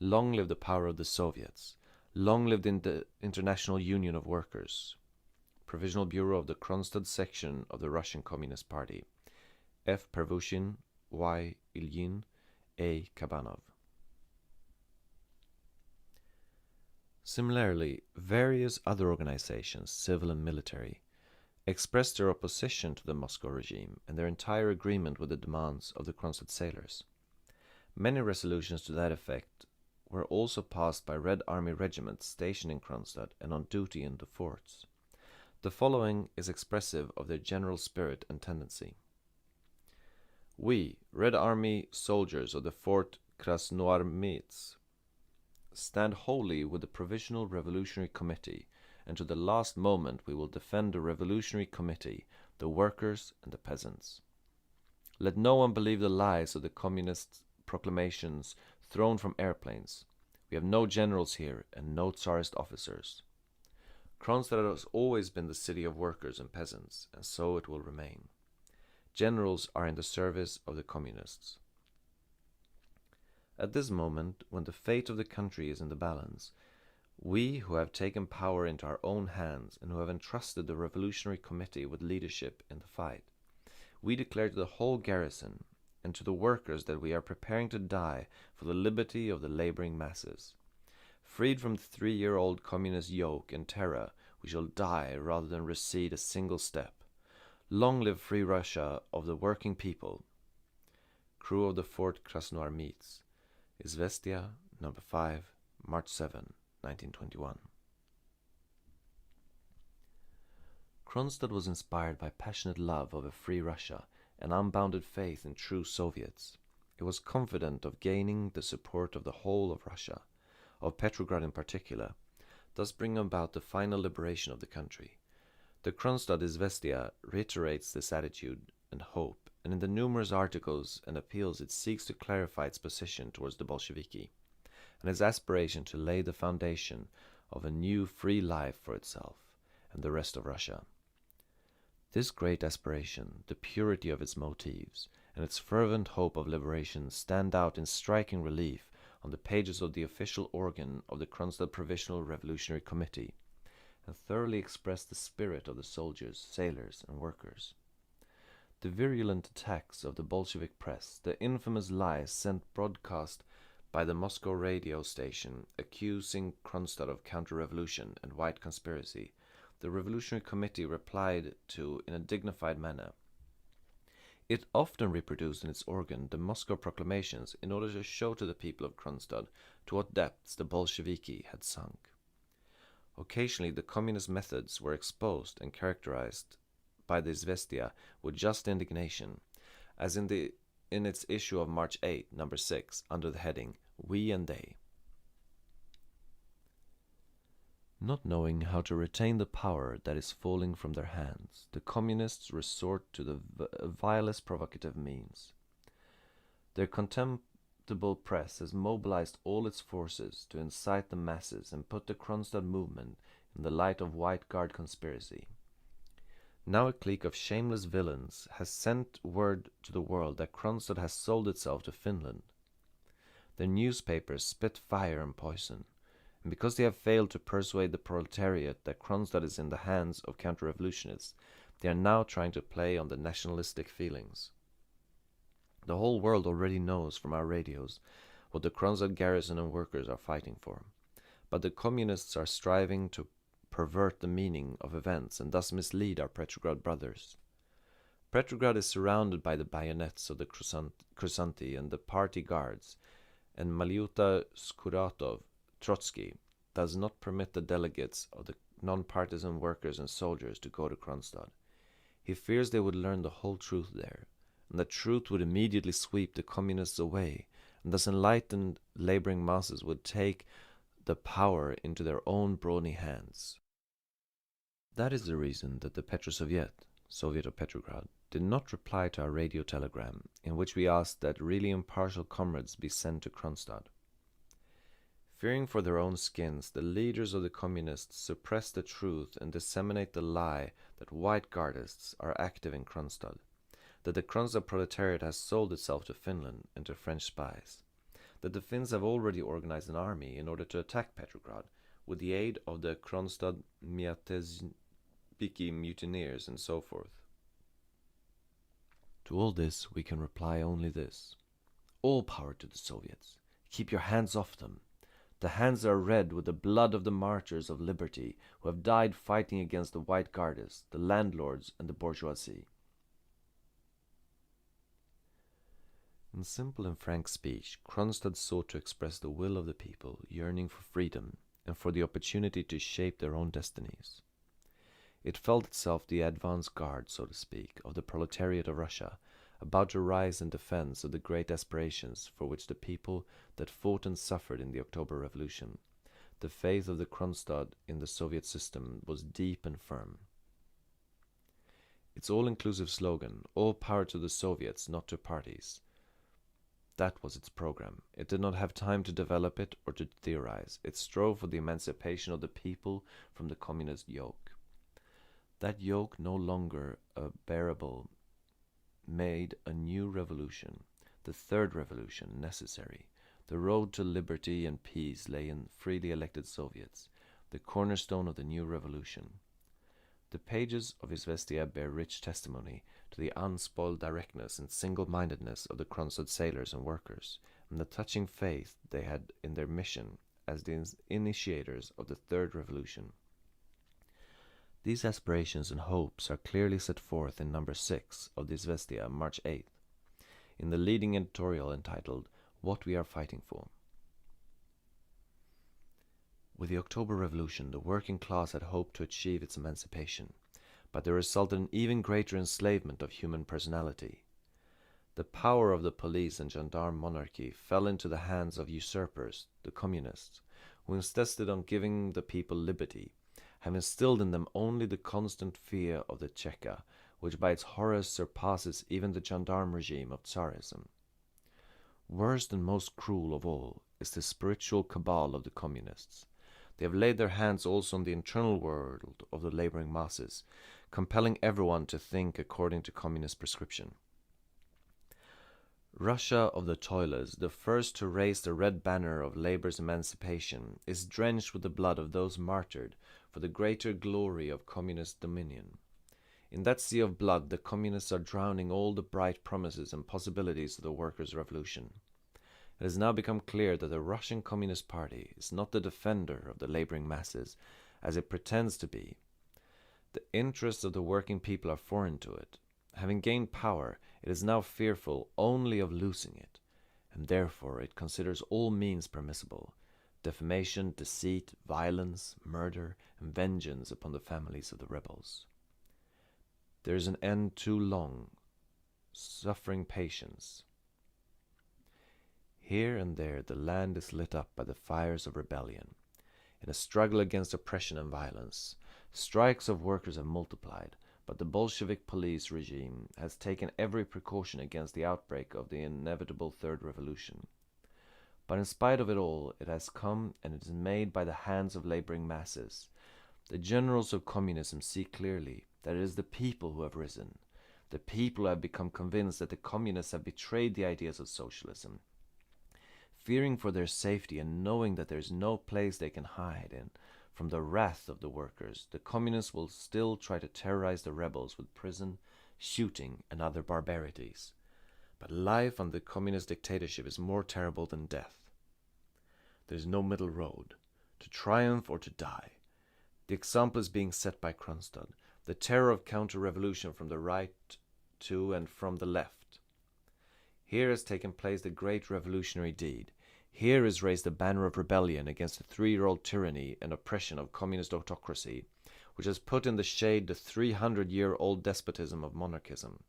Long live the power of the Soviets! Long live the International Union of Workers! Provisional Bureau of the Kronstadt section of the Russian Communist Party. F. Pervushin, Y. Ilyin, A. Kabanov. Similarly, various other organizations, civil and military, expressed their opposition to the Moscow regime and their entire agreement with the demands of the Kronstadt sailors. Many resolutions to that effect were also passed by Red Army regiments stationed in Kronstadt and on duty in the forts. The following is expressive of their general spirit and tendency. We, Red Army soldiers of the Fort Krasnoarmeysk, stand wholly with the Provisional Revolutionary Committee, and to the last moment we will defend the Revolutionary Committee, the workers and the peasants. Let no one believe the lies of the communist proclamations thrown from airplanes. We have no generals here and no Tsarist officers. Kronstadt has always been the city of workers and peasants, and so it will remain. Generals are in the service of the communists. At this moment, when the fate of the country is in the balance, we who have taken power into our own hands and who have entrusted the Revolutionary Committee with leadership in the fight, we declare to the whole garrison and to the workers that we are preparing to die for the liberty of the laboring masses. Freed from the 3-year-old communist yoke and terror, we shall die rather than recede a single step. Long live free Russia of the working people. Crew of the Fort Krasnoarmeysk. Izvestia, No. 5, March 7, 1921. Kronstadt was inspired by passionate love of a free Russia and unbounded faith in true Soviets. It was confident of gaining the support of the whole of Russia, of Petrograd in particular, thus bringing about the final liberation of the country. The Kronstadt Izvestia reiterates this attitude and hope, and in the numerous articles and appeals it seeks to clarify its position towards the bolchevique, and its aspiration to lay the foundation of a new free life for itself and the rest of Russia. This great aspiration, the purity of its motives, and its fervent hope of liberation stand out in striking relief on the pages of the official organ of the Kronstadt Provisional Revolutionary Committee, and thoroughly express the spirit of the soldiers, sailors, and workers. The virulent attacks of the Bolshevik press, the infamous lies sent broadcast by the Moscow radio station accusing Kronstadt of counter-revolution and white conspiracy, the Revolutionary Committee replied to in a dignified manner. It often reproduced in its organ the Moscow proclamations in order to show to the people of Kronstadt to what depths the Bolsheviki had sunk. Occasionally the communist methods were exposed and characterized by the Izvestia with just indignation, as in its issue of March 8, No. 6, under the heading We and They. Not knowing how to retain the power that is falling from their hands, the communists resort to the vilest provocative means. Their contemptible press has mobilized all its forces to incite the masses and put the Kronstadt movement in the light of White Guard conspiracy. Now a clique of shameless villains has sent word to the world that Kronstadt has sold itself to Finland. Their newspapers spit fire and poison, and because they have failed to persuade the proletariat that Kronstadt is in the hands of counter-revolutionists, they are now trying to play on the nationalistic feelings. The whole world already knows from our radios what the Kronstadt garrison and workers are fighting for, but the communists are striving to pervert the meaning of events and thus mislead our Petrograd brothers. Petrograd is surrounded by the bayonets of the Kursanti and the party guards, and Malyuta Skuratov, Trotsky, does not permit the delegates of the non-partisan workers and soldiers to go to Kronstadt. He fears they would learn the whole truth there, and that truth would immediately sweep the communists away, and thus enlightened laboring masses would take the power into their own brawny hands. That is the reason that the Petrosoviet, Soviet of Petrograd, did not reply to our radio telegram, in which we asked that really impartial comrades be sent to Kronstadt. Fearing for their own skins, the leaders of the communists suppress the truth and disseminate the lie that white Gardists are active in Kronstadt, that the Kronstadt proletariat has sold itself to Finland and to French spies, that the Finns have already organized an army in order to attack Petrograd with the aid of the Kronstadt Miatesbiki mutineers and so forth. To all this we can reply only this: all power to the Soviets. Keep your hands off them. The hands are red with the blood of the martyrs of liberty who have died fighting against the white Gardists, the landlords, and the bourgeoisie. In simple and frank speech, Kronstadt sought to express the will of the people, yearning for freedom and for the opportunity to shape their own destinies. It felt itself the advance guard, so to speak, of the proletariat of Russia, about to rise in defense of the great aspirations for which the people that fought and suffered in the October Revolution. The faith of the Kronstadt in the Soviet system was deep and firm. Its all-inclusive slogan, all power to the Soviets, not to parties. That was its program. It did not have time to develop it or to theorize. It strove for the emancipation of the people from the communist yoke. That yoke, no longer bearable, made a new revolution, the third revolution, necessary. The road to liberty and peace lay in freely elected Soviets, the cornerstone of the new revolution. The pages of Izvestia bear rich testimony to the unspoiled directness and single-mindedness of the Kronstadt sailors and workers, and the touching faith they had in their mission as the initiators of the third revolution. These aspirations and hopes are clearly set forth in number 6 of the Izvestia, March 8th, in the leading editorial entitled, What We Are Fighting For. With the October Revolution, the working class had hoped to achieve its emancipation, but there resulted an even greater enslavement of human personality. The power of the police and gendarme monarchy fell into the hands of usurpers, the communists, who insisted on giving the people liberty, have instilled in them only the constant fear of the Cheka, which by its horrors surpasses even the gendarme regime of Tsarism. Worst and most cruel of all is the spiritual cabal of the communists. They have laid their hands also on the internal world of the laboring masses, compelling everyone to think according to communist prescription. Russia of the toilers, the first to raise the red banner of labor's emancipation, is drenched with the blood of those martyred for the greater glory of communist dominion. In that sea of blood, the communists are drowning all the bright promises and possibilities of the workers' revolution. It has now become clear that the Russian Communist Party is not the defender of the laboring masses, as it pretends to be. The interests of the working people are foreign to it. Having gained power, it is now fearful only of losing it, and therefore it considers all means permissible: defamation, deceit, violence, murder, and vengeance upon the families of the rebels. There is an end too long, suffering patience. Here and there the land is lit up by the fires of rebellion. In a struggle against oppression and violence, strikes of workers have multiplied, but the Bolshevik police regime has taken every precaution against the outbreak of the inevitable Third Revolution. But in spite of it all, it has come, and it is made by the hands of laboring masses. The generals of communism see clearly that it is the people who have risen, the people who have become convinced that the communists have betrayed the ideas of socialism. Fearing for their safety and knowing that there is no place they can hide in from the wrath of the workers, the communists will still try to terrorize the rebels with prison, shooting, and other barbarities. But life under the communist dictatorship is more terrible than death. There is no middle road, to triumph or to die. The example is being set by Kronstadt, the terror of counter-revolution from the right to and from the left. Here has taken place the great revolutionary deed. Here is raised the banner of rebellion against the 3-year-old tyranny and oppression of communist autocracy, which has put in the shade the 300-year-old despotism of monarchism.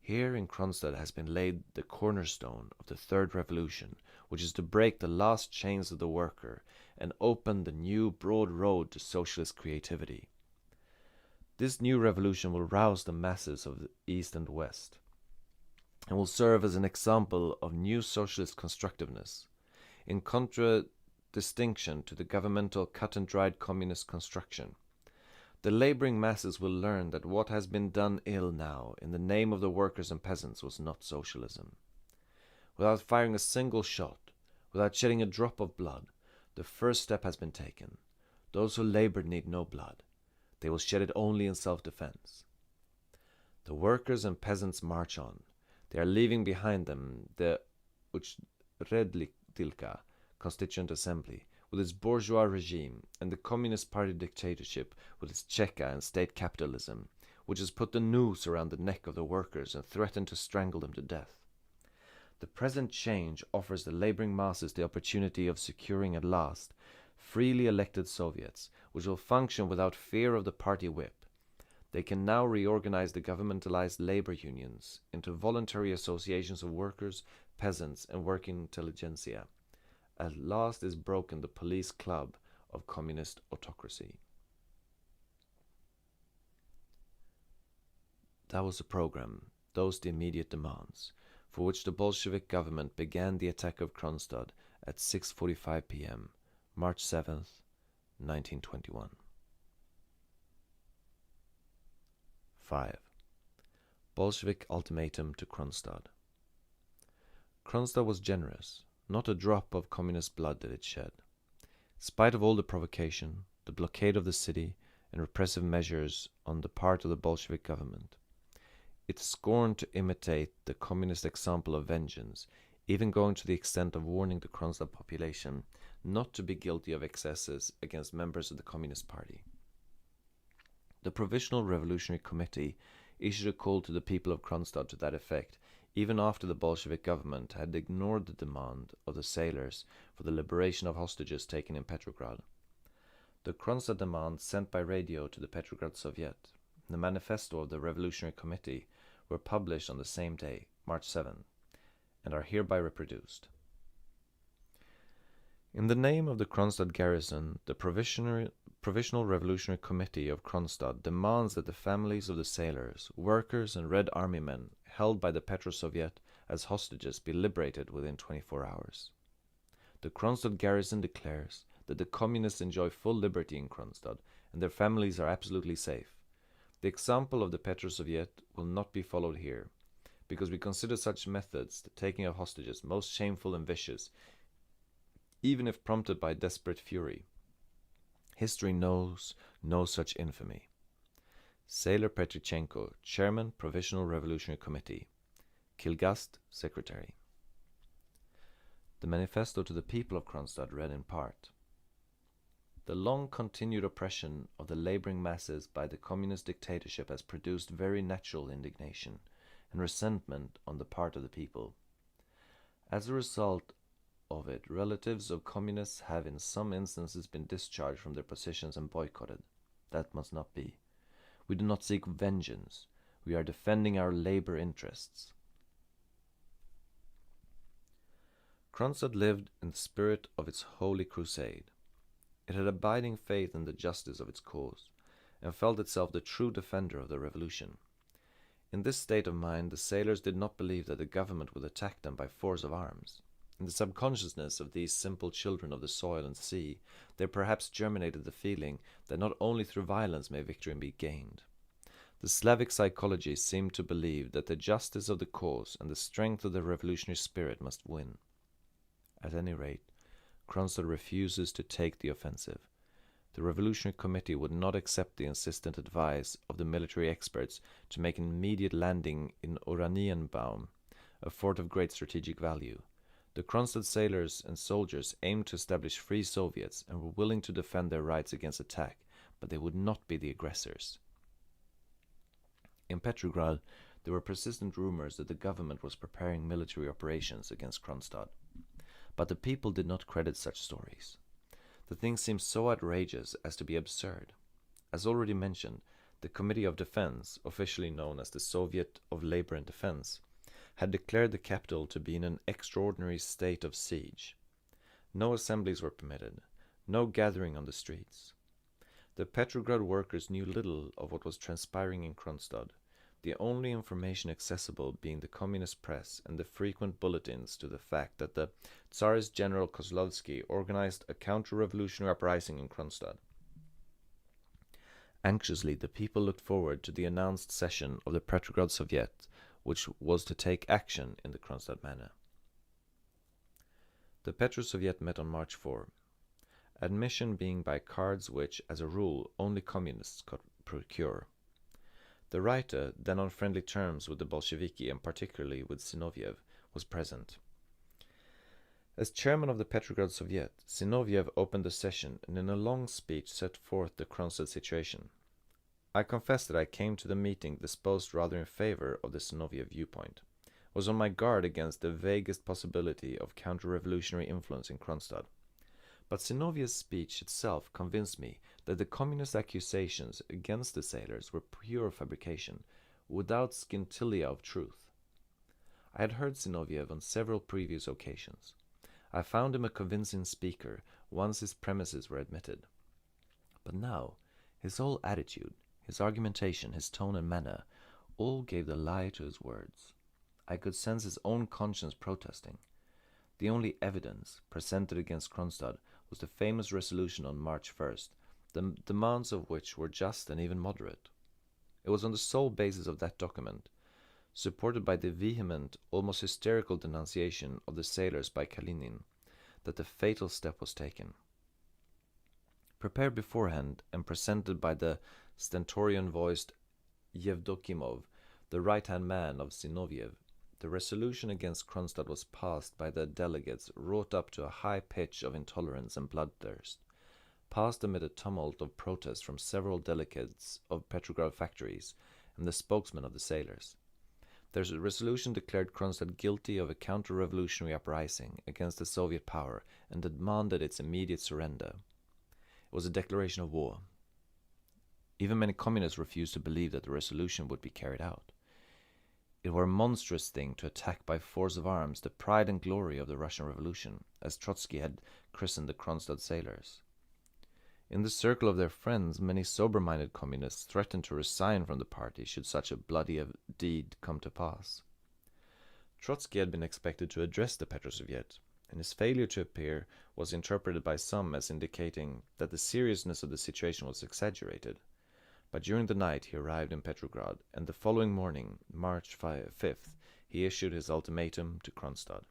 Here in Kronstadt has been laid the cornerstone of the Third Revolution, which is to break the last chains of the worker and open the new broad road to socialist creativity. This new revolution will rouse the masses of the East and West, and will serve as an example of new socialist constructiveness, in contradistinction to the governmental cut-and-dried communist construction. The laboring masses will learn that what has been done ill now in the name of the workers and peasants was not socialism. Without firing a single shot, without shedding a drop of blood, the first step has been taken. Those who labored need no blood. They will shed it only in self-defense. The workers and peasants march on. They are leaving behind them the Uchredlika Constituent Assembly, with its bourgeois regime, and the Communist Party dictatorship with its Cheka and state capitalism, which has put the noose around the neck of the workers and threatened to strangle them to death. The present change offers the laboring masses the opportunity of securing at last freely elected Soviets, which will function without fear of the party whip. They can now reorganize the governmentalized labor unions into voluntary associations of workers, peasants, and working intelligentsia. At last is broken the police club of communist autocracy. That was the program, those the immediate demands, for which the Bolshevik government began the attack of Kronstadt at 6:45 p.m., March 7th, 1921. 5. Bolshevik ultimatum to Kronstadt. Kronstadt was generous. Not a drop of communist blood did it shed. In spite of all the provocation, the blockade of the city, and repressive measures on the part of the Bolshevik government, it scorned to imitate the communist example of vengeance, even going to the extent of warning the Kronstadt population not to be guilty of excesses against members of the Communist Party. The Provisional Revolutionary Committee issued a call to the people of Kronstadt to that effect, even after the Bolshevik government had ignored the demand of the sailors for the liberation of hostages taken in Petrograd. The Kronstadt demand sent by radio to the Petrograd Soviet, the manifesto of the Revolutionary Committee, were published on the same day, March 7, and are hereby reproduced. In the name of the Kronstadt garrison, the Provisional Revolutionary Committee of Kronstadt demands that the families of the sailors, workers, and Red Army men held by the Petro-Soviet as hostages be liberated within 24 hours. The Kronstadt garrison declares that the communists enjoy full liberty in Kronstadt and their families are absolutely safe. The example of the Petro-Soviet will not be followed here, because we consider such methods, the taking of hostages, most shameful and vicious, even if prompted by desperate fury. History knows no such infamy. Sailor Petrichenko, Chairman, Provisional Revolutionary Committee. Kilgast, Secretary. The manifesto to the people of Kronstadt read in part. The long-continued oppression of the laboring masses by the communist dictatorship has produced very natural indignation and resentment on the part of the people. As a result of it, relatives of communists have in some instances been discharged from their positions and boycotted. That must not be. We do not seek vengeance. We are defending our labor interests. Kronstadt lived in the spirit of its holy crusade. It had abiding faith in the justice of its cause, and felt itself the true defender of the revolution. In this state of mind, the sailors did not believe that the government would attack them by force of arms. In the subconsciousness of these simple children of the soil and sea, there perhaps germinated the feeling that not only through violence may victory be gained. The Slavic psychology seemed to believe that the justice of the cause and the strength of the revolutionary spirit must win. At any rate, Kronstadt refuses to take the offensive. The Revolutionary Committee would not accept the insistent advice of the military experts to make an immediate landing in Oranienbaum, a fort of great strategic value. The Kronstadt sailors and soldiers aimed to establish free Soviets and were willing to defend their rights against attack, but they would not be the aggressors. In Petrograd, there were persistent rumors that the government was preparing military operations against Kronstadt, but the people did not credit such stories. The thing seemed so outrageous as to be absurd. As already mentioned, the Committee of Defense, officially known as the Soviet of Labor and Defense, had declared the capital to be in an extraordinary state of siege. No assemblies were permitted, no gathering on the streets. The Petrograd workers knew little of what was transpiring in Kronstadt, the only information accessible being the communist press and the frequent bulletins to the fact that the Tsarist General Kozlovsky organized a counter-revolutionary uprising in Kronstadt. Anxiously, the people looked forward to the announced session of the Petrograd Soviet, which was to take action in the Kronstadt manner. The Petro-Soviet met on March 4, admission being by cards which, as a rule, only communists could procure. The writer, then on friendly terms with the Bolsheviki and particularly with Zinoviev, was present. As chairman of the Petrograd Soviet, Zinoviev opened the session and in a long speech set forth the Kronstadt situation. I confess that I came to the meeting disposed rather in favor of the Zinoviev viewpoint, was on my guard against the vaguest possibility of counter-revolutionary influence in Kronstadt. But Zinoviev's speech itself convinced me that the communist accusations against the sailors were pure fabrication, without scintilla of truth. I had heard Zinoviev on several previous occasions. I found him a convincing speaker once his premises were admitted. But now, his whole attitude, his argumentation, his tone and manner, all gave the lie to his words. I could sense his own conscience protesting. The only evidence presented against Kronstadt was the famous resolution on March 1st, the demands of which were just and even moderate. It was on the sole basis of that document, supported by the vehement, almost hysterical denunciation of the sailors by Kalinin, that the fatal step was taken. Prepared beforehand and presented by the stentorian-voiced Yevdokimov, the right-hand man of Zinoviev, the resolution against Kronstadt was passed by the delegates wrought up to a high pitch of intolerance and bloodthirst, passed amid a tumult of protest from several delegates of Petrograd factories and the spokesmen of the sailors. Their resolution declared Kronstadt guilty of a counter-revolutionary uprising against the Soviet power and demanded its immediate surrender. It was a declaration of war. Even many communists refused to believe that the resolution would be carried out. It were a monstrous thing to attack by force of arms the pride and glory of the Russian Revolution, as Trotsky had christened the Kronstadt sailors. In the circle of their friends, many sober-minded communists threatened to resign from the party should such a bloody deed come to pass. Trotsky had been expected to address the Petro-Soviet, and his failure to appear was interpreted by some as indicating that the seriousness of the situation was exaggerated. But during the night he arrived in Petrograd, and the following morning, March 5th, he issued his ultimatum to Kronstadt.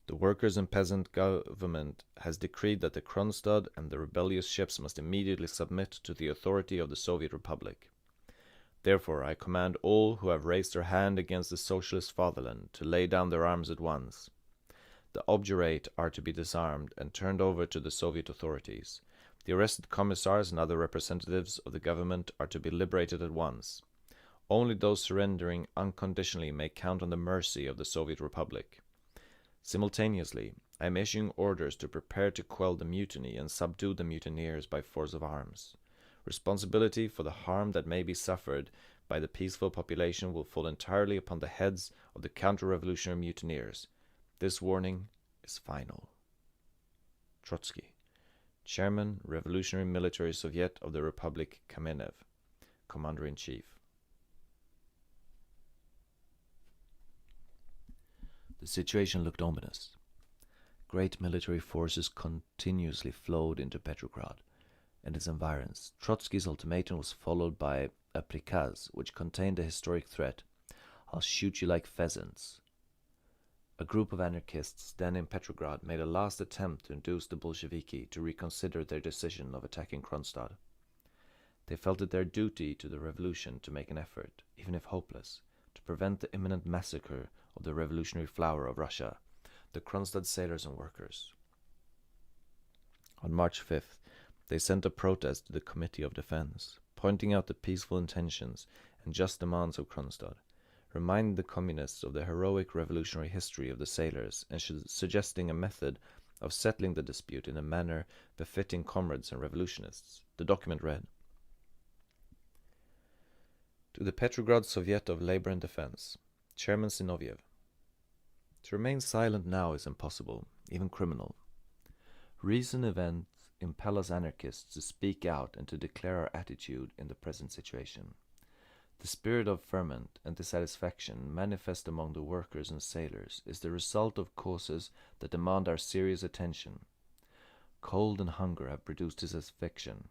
The workers' and peasant government has decreed that the Kronstadt and the rebellious ships must immediately submit to the authority of the Soviet Republic. Therefore I command all who have raised their hand against the socialist fatherland to lay down their arms at once. The obdurate are to be disarmed and turned over to the Soviet authorities. The arrested commissars and other representatives of the government are to be liberated at once. Only those surrendering unconditionally may count on the mercy of the Soviet Republic. Simultaneously, I am issuing orders to prepare to quell the mutiny and subdue the mutineers by force of arms. Responsibility for the harm that may be suffered by the peaceful population will fall entirely upon the heads of the counter-revolutionary mutineers. This warning is final. Trotsky, Chairman, Revolutionary Military Soviet of the Republic Kamenev, Commander-in-Chief. The situation looked ominous. Great military forces continuously flowed into Petrograd and its environs. Trotsky's ultimatum was followed by a prikaz, which contained the historic threat, "I'll shoot you like pheasants." A group of anarchists then in Petrograd made a last attempt to induce the Bolsheviki to reconsider their decision of attacking Kronstadt. They felt it their duty to the revolution to make an effort, even if hopeless, to prevent the imminent massacre of the revolutionary flower of Russia, the Kronstadt sailors and workers. On March 5th, they sent a protest to the Committee of Defense, pointing out the peaceful intentions and just demands of Kronstadt, reminding the communists of the heroic revolutionary history of the sailors and suggesting a method of settling the dispute in a manner befitting comrades and revolutionists. The document read, "To the Petrograd Soviet of Labor and Defense, Chairman Zinoviev. To remain silent now is impossible, even criminal. Recent events impel us anarchists to speak out and to declare our attitude in the present situation. The spirit of ferment and dissatisfaction manifest among the workers and sailors is the result of causes that demand our serious attention. Cold and hunger have produced disaffection,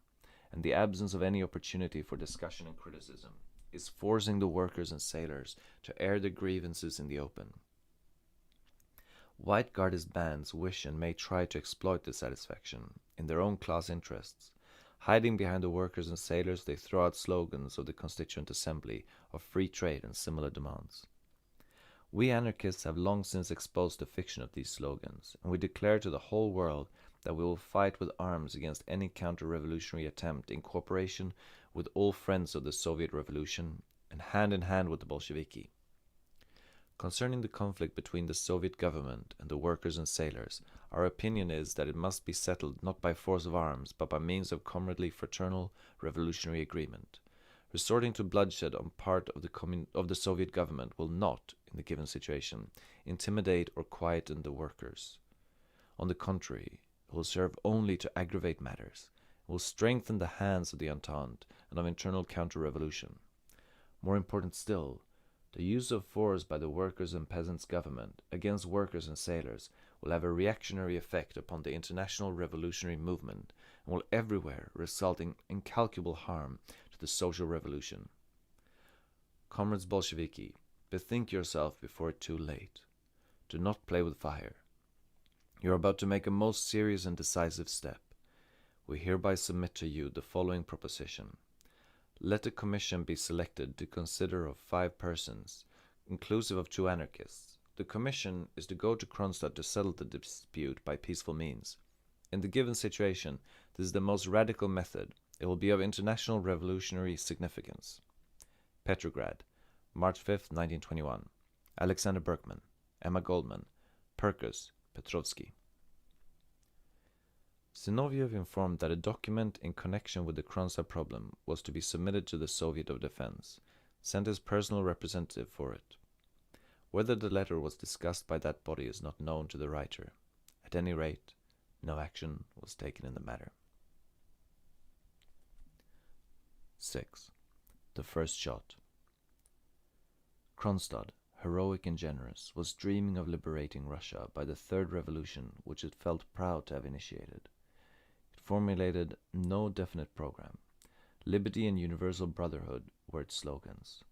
and the absence of any opportunity for discussion and criticism is forcing the workers and sailors to air their grievances in the open. White Guardist bands wish and may try to exploit dissatisfaction in their own class interests. Hiding behind the workers and sailors, they throw out slogans of the Constituent Assembly of free trade and similar demands. We anarchists have long since exposed the fiction of these slogans, and we declare to the whole world that we will fight with arms against any counter-revolutionary attempt in cooperation with all friends of the Soviet Revolution and hand in hand with the Bolsheviki. Concerning the conflict between the Soviet government and the workers and sailors, our opinion is that it must be settled not by force of arms, but by means of comradely fraternal revolutionary agreement. Resorting to bloodshed on part of the Soviet government will not, in the given situation, intimidate or quieten the workers. On the contrary, it will serve only to aggravate matters. It will strengthen the hands of the Entente and of internal counter-revolution. More important still, the use of force by the workers' and peasants' government against workers and sailors will have a reactionary effect upon the international revolutionary movement and will everywhere result in incalculable harm to the social revolution. Comrades Bolsheviki, bethink yourself before it's too late. Do not play with fire. You are about to make a most serious and decisive step. We hereby submit to you the following proposition. Let a commission be selected to consider of 5 persons, inclusive of 2 anarchists. The commission is to go to Kronstadt to settle the dispute by peaceful means. In the given situation, this is the most radical method. It will be of international revolutionary significance. Petrograd, March 5, 1921. Alexander Berkman, Emma Goldman, Perkus, Petrovsky. Zinoviev informed that a document in connection with the Kronstadt problem was to be submitted to the Soviet of Defense, sent his personal representative for it. Whether the letter was discussed by that body is not known to the writer. At any rate, no action was taken in the matter. 6. The first shot. Kronstadt, heroic and generous, was dreaming of liberating Russia by the third revolution which it felt proud to have initiated. It formulated no definite program. Liberty and universal brotherhood were its slogans.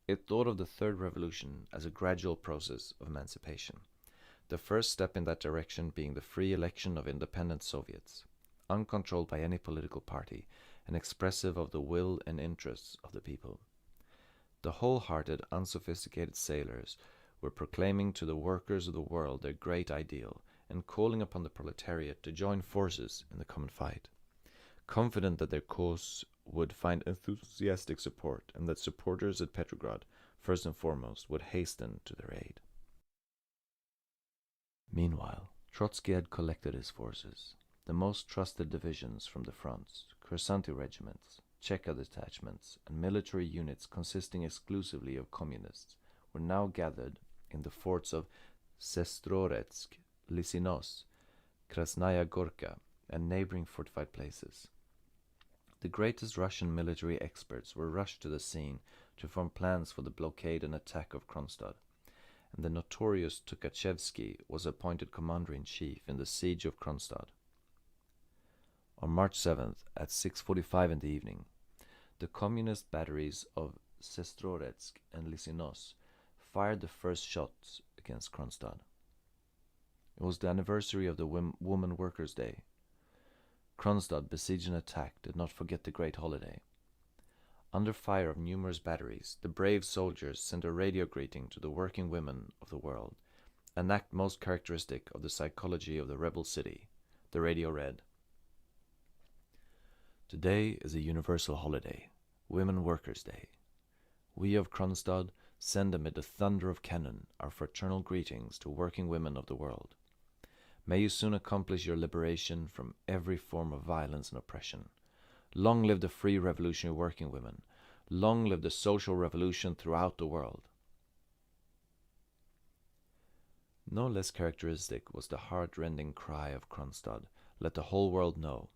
It thought of the third revolution as a gradual process of emancipation, the first step in that direction being the free election of independent Soviets, uncontrolled by any political party and expressive of the will and interests of the people. The whole-hearted, unsophisticated sailors were proclaiming to the workers of the world their great ideal and calling upon the proletariat to join forces in the common fight, confident that their cause would find enthusiastic support and that supporters at Petrograd, first and foremost, would hasten to their aid. Meanwhile, Trotsky had collected his forces, the most trusted divisions from the fronts, Kursanti regiments, Cheka detachments, and military units consisting exclusively of communists were now gathered in the forts of Sestroretsk, Lysinos, Krasnaya Gorka, and neighboring fortified places. The greatest Russian military experts were rushed to the scene to form plans for the blockade and attack of Kronstadt, and the notorious Tukhachevsky was appointed commander-in-chief in the siege of Kronstadt. On March 7th, at 6:45 in the evening, the communist batteries of Sestroretsk and Lysinos fired the first shots against Kronstadt. It was the anniversary of the Woman Workers' Day. Kronstadt, besieged and attacked, did not forget the great holiday. Under fire of numerous batteries, the brave soldiers sent a radio greeting to the working women of the world, an act most characteristic of the psychology of the rebel city. The radio read, "Today is a universal holiday, Women Workers' Day. We of Kronstadt send amid the thunder of cannon our fraternal greetings to working women of the world. May you soon accomplish your liberation from every form of violence and oppression. Long live the free revolutionary working women. Long live the social revolution throughout the world." No less characteristic was the heart-rending cry of Kronstadt, "Let the whole world know,"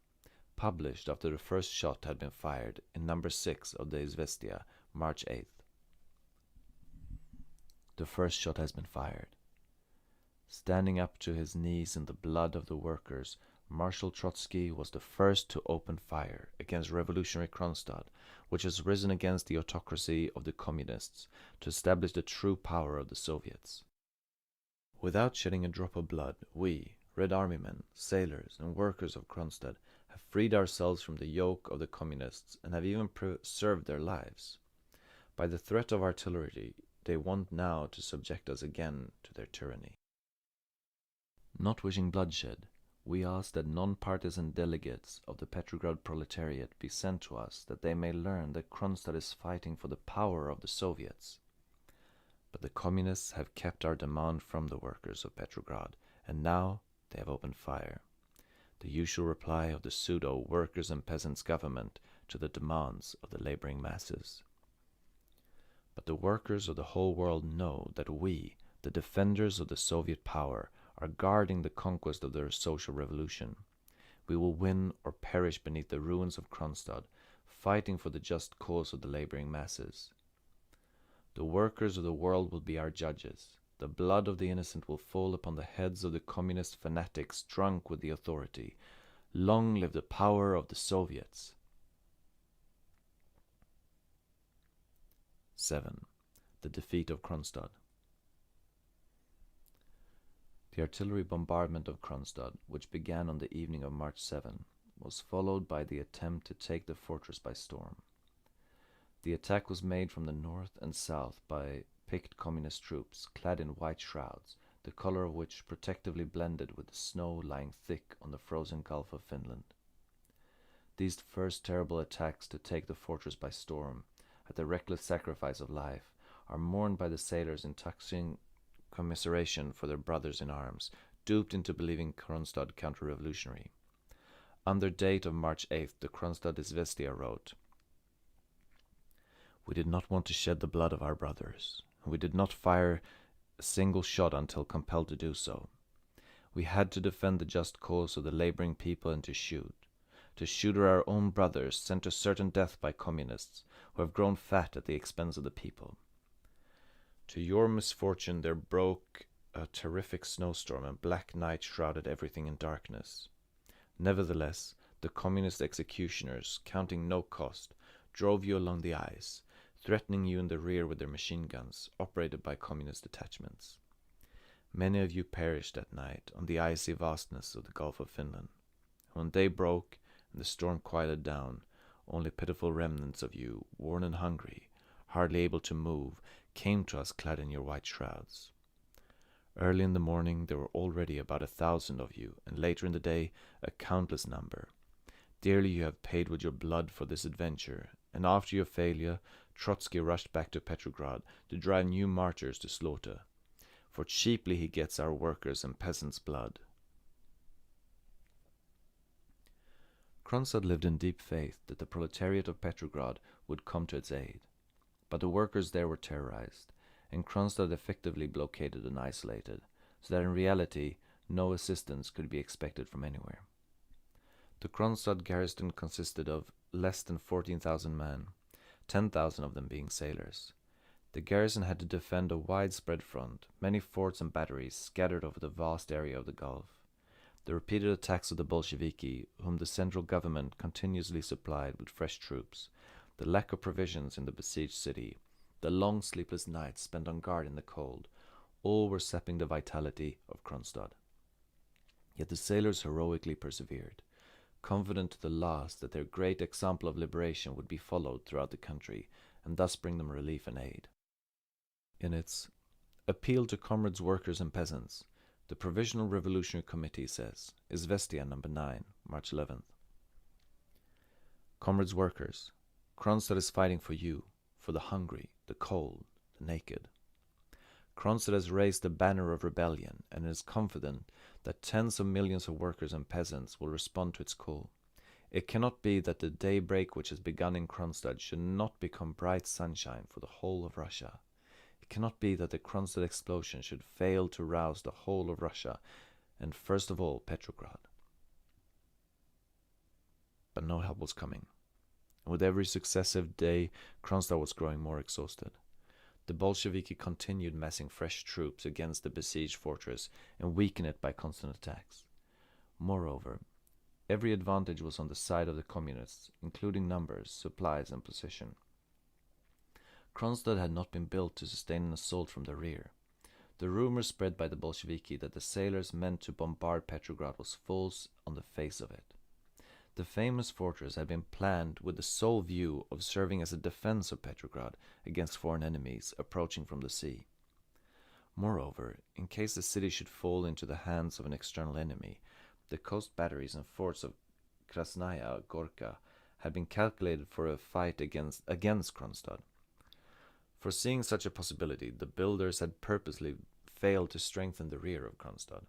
published after the first shot had been fired in number 6 of the Izvestia, March 8th. The first shot has been fired. Standing up to his knees in the blood of the workers, Marshal Trotsky was the first to open fire against revolutionary Kronstadt, which has risen against the autocracy of the communists to establish the true power of the Soviets. Without shedding a drop of blood, we, Red Army men, sailors, and workers of Kronstadt, have freed ourselves from the yoke of the communists and have even preserved their lives. By the threat of artillery, they want now to subject us again to their tyranny. Not wishing bloodshed, we ask that non-partisan delegates of the Petrograd proletariat be sent to us that they may learn that Kronstadt is fighting for the power of the Soviets. But the communists have kept our demand from the workers of Petrograd, and now they have opened fire. The usual reply of the pseudo-workers and peasants government to the demands of the laboring masses. But the workers of the whole world know that we, the defenders of the Soviet power, are guarding the conquest of their social revolution. We will win or perish beneath the ruins of Kronstadt, fighting for the just cause of the laboring masses. The workers of the world will be our judges. The blood of the innocent will fall upon the heads of the communist fanatics drunk with the authority. Long live the power of the Soviets. 7. The defeat of Kronstadt. The artillery bombardment of Kronstadt, which began on the evening of March 7, was followed by the attempt to take the fortress by storm. The attack was made from the north and south by picked communist troops clad in white shrouds, the color of which protectively blended with the snow lying thick on the frozen Gulf of Finland. These first terrible attacks to take the fortress by storm, at the reckless sacrifice of life, are mourned by the sailors in touching commiseration for their brothers in arms, duped into believing Kronstadt counter-revolutionary. Under date of March 8th, the Kronstadt Izvestia wrote, "We did not want to shed the blood of our brothers. We did not fire a single shot until compelled to do so. We had to defend the just cause of the laboring people and to shoot at our own brothers sent to certain death by communists who have grown fat at the expense of the people. To your misfortune there broke a terrific snowstorm and black night shrouded everything in darkness. Nevertheless, the communist executioners, counting no cost, drove you along the ice, threatening you in the rear with their machine guns, operated by communist detachments. Many of you perished that night on the icy vastness of the Gulf of Finland. When day broke and the storm quieted down, only pitiful remnants of you, worn and hungry, hardly able to move, came to us clad in your white shrouds. Early in the morning there were already about 1,000 of you, and later in the day a countless number. Dearly you have paid with your blood for this adventure, and after your failure, Trotsky rushed back to Petrograd to drive new martyrs to slaughter. For cheaply he gets our workers' and peasants' blood." Kronstadt lived in deep faith that the proletariat of Petrograd would come to its aid. But the workers there were terrorized, and Kronstadt effectively blockaded and isolated, so that in reality no assistance could be expected from anywhere. The Kronstadt garrison consisted of less than 14,000 men, 10,000 of them being sailors. The garrison had to defend a widespread front, many forts and batteries scattered over the vast area of the Gulf. The repeated attacks of the bolchevique, whom the central government continuously supplied with fresh troops, the lack of provisions in the besieged city, the long sleepless nights spent on guard in the cold, all were sapping the vitality of Kronstadt. Yet the sailors heroically persevered. confident to the last that their great example of liberation would be followed throughout the country, and thus bring them relief and aid. In its Appeal to Comrades, Workers and Peasants, the Provisional Revolutionary Committee says, Izvestia No. 9, March 11th. Comrades workers, Kronstadt is fighting for you, for the hungry, the cold, the naked. Kronstadt has raised the banner of rebellion and is confident that tens of millions of workers and peasants will respond to its call. It cannot be that the daybreak which has begun in Kronstadt should not become bright sunshine for the whole of Russia. It cannot be that the Kronstadt explosion should fail to rouse the whole of Russia, and first of all Petrograd. But no help was coming, and with every successive day Kronstadt was growing more exhausted. The Bolsheviki continued massing fresh troops against the besieged fortress and weakened it by constant attacks. Moreover, every advantage was on the side of the communists, including numbers, supplies, and position. Kronstadt had not been built to sustain an assault from the rear. The rumor spread by the Bolsheviki that the sailors meant to bombard Petrograd was false on the face of it. The famous fortress had been planned with the sole view of serving as a defense of Petrograd against foreign enemies approaching from the sea. Moreover, in case the city should fall into the hands of an external enemy, the coast batteries and forts of Krasnaya Gorka had been calculated for a fight against Kronstadt. Foreseeing such a possibility, the builders had purposely failed to strengthen the rear of Kronstadt.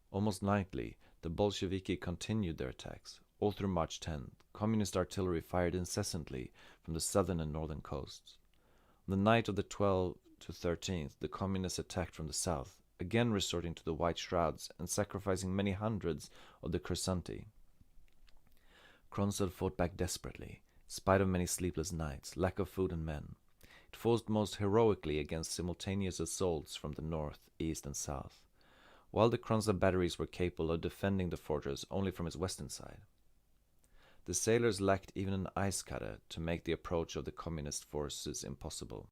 Almost nightly, the Bolsheviki continued their attacks. All through March 10th, communist artillery fired incessantly from the southern and northern coasts. On the night of the 12th to 13th, the communists attacked from the south, again resorting to the white shrouds and sacrificing many hundreds of the Kursanti. Kronstadt fought back desperately, in spite of many sleepless nights, lack of food and men. It fought most heroically against simultaneous assaults from the north, east, and south, while the Kronstadt batteries were capable of defending the fortress only from its western side. The sailors lacked even an ice cutter to make the approach of the communist forces impossible.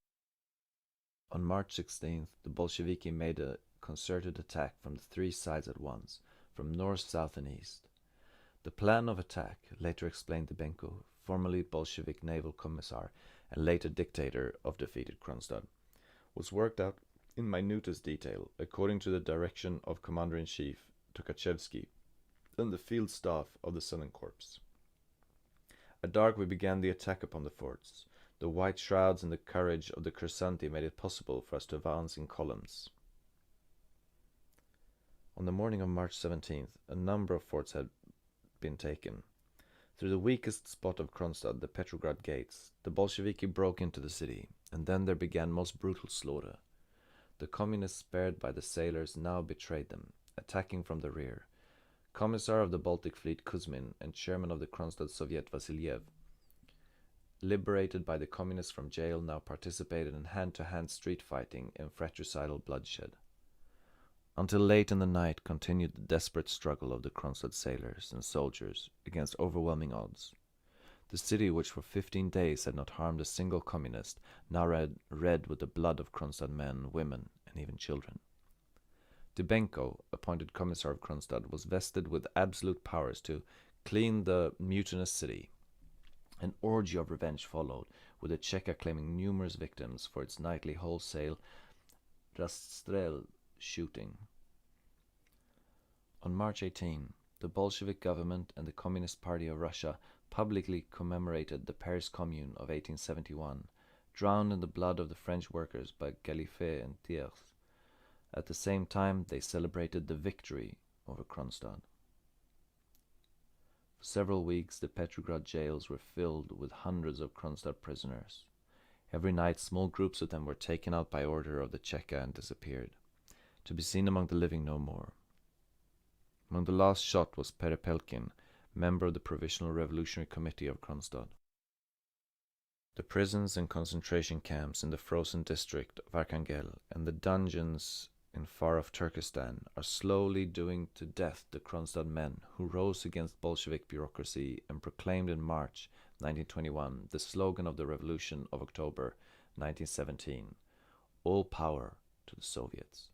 On March 16th, the Bolsheviki made a concerted attack from the three sides at once, from north, south, and east. The plan of attack, later explained Dybenko, formerly Bolshevik naval commissar and later dictator of defeated Kronstadt, was worked out in minutest detail according to the direction of Commander-in-Chief Tukhachevsky and the field staff of the Southern Corps. At dark we began the attack upon the forts. The white shrouds and the courage of the Kursanti made it possible for us to advance in columns. On the morning of March 17th, a number of forts had been taken. Through the weakest spot of Kronstadt, the Petrograd gates, the Bolsheviki broke into the city, and then there began most brutal slaughter. The communists, spared by the sailors, now betrayed them, attacking from the rear. Commissar of the Baltic Fleet Kuzmin and chairman of the Kronstadt Soviet Vasilyev, liberated by the communists from jail, now participated in hand-to-hand street fighting and fratricidal bloodshed. Until late in the night continued the desperate struggle of the Kronstadt sailors and soldiers against overwhelming odds. The city, which for 15 days had not harmed a single communist, now red with the blood of Kronstadt men, women, and even children. Dybenko, appointed commissar of Kronstadt, was vested with absolute powers to clean the mutinous city. An orgy of revenge followed, with the Cheka claiming numerous victims for its nightly wholesale rastrel shooting. On March 18, the Bolshevik government and the Communist Party of Russia publicly commemorated the Paris Commune of 1871, drowned in the blood of the French workers by Gallifet and Thiers. At the same time, they celebrated the victory over Kronstadt. For several weeks, the Petrograd jails were filled with hundreds of Kronstadt prisoners. Every night, small groups of them were taken out by order of the Cheka and disappeared, to be seen among the living no more. Among the last shot was Perepelkin, member of the Provisional Revolutionary Committee of Kronstadt. The prisons and concentration camps in the frozen district of Arkhangel and the dungeons in far-off Turkestan are slowly doing to death the Kronstadt men who rose against Bolshevik bureaucracy and proclaimed in March 1921 the slogan of the Revolution of October 1917, "All power to the Soviets."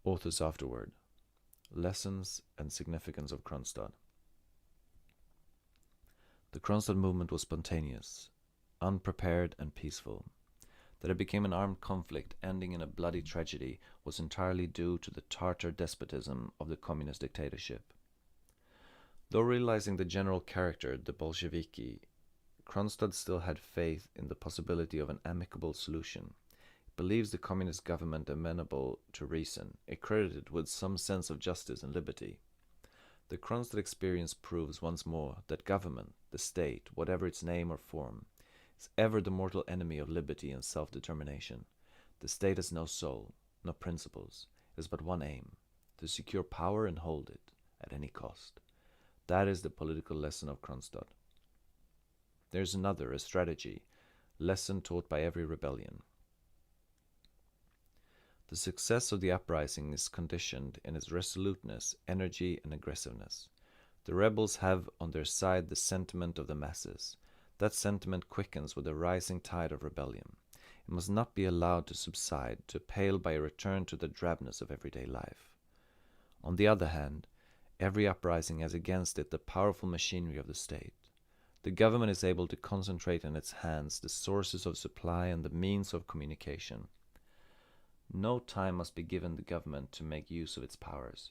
Authors afterward: Lessons and significance of Kronstadt. The Kronstadt movement was spontaneous, unprepared and peaceful. That it became an armed conflict ending in a bloody tragedy was entirely due to the Tartar despotism of the communist dictatorship. Though realizing the general character, the bolchevique, Kronstadt still had faith in the possibility of an amicable solution. It believes the communist government amenable to reason, accredited with some sense of justice and liberty. The Kronstadt experience proves once more that government, the state, whatever its name or form, is ever the mortal enemy of liberty and self-determination. The state has no soul, no principles. It has but one aim, to secure power and hold it, at any cost. That is the political lesson of Kronstadt. There is another, a strategy, lesson taught by every rebellion. The success of the uprising is conditioned in its resoluteness, energy, and aggressiveness. The rebels have on their side the sentiment of the masses. That sentiment quickens with the rising tide of rebellion. It must not be allowed to subside, to pale by a return to the drabness of everyday life. On the other hand, every uprising has against it the powerful machinery of the state. The government is able to concentrate in its hands the sources of supply and the means of communication. No time must be given the government to make use of its powers.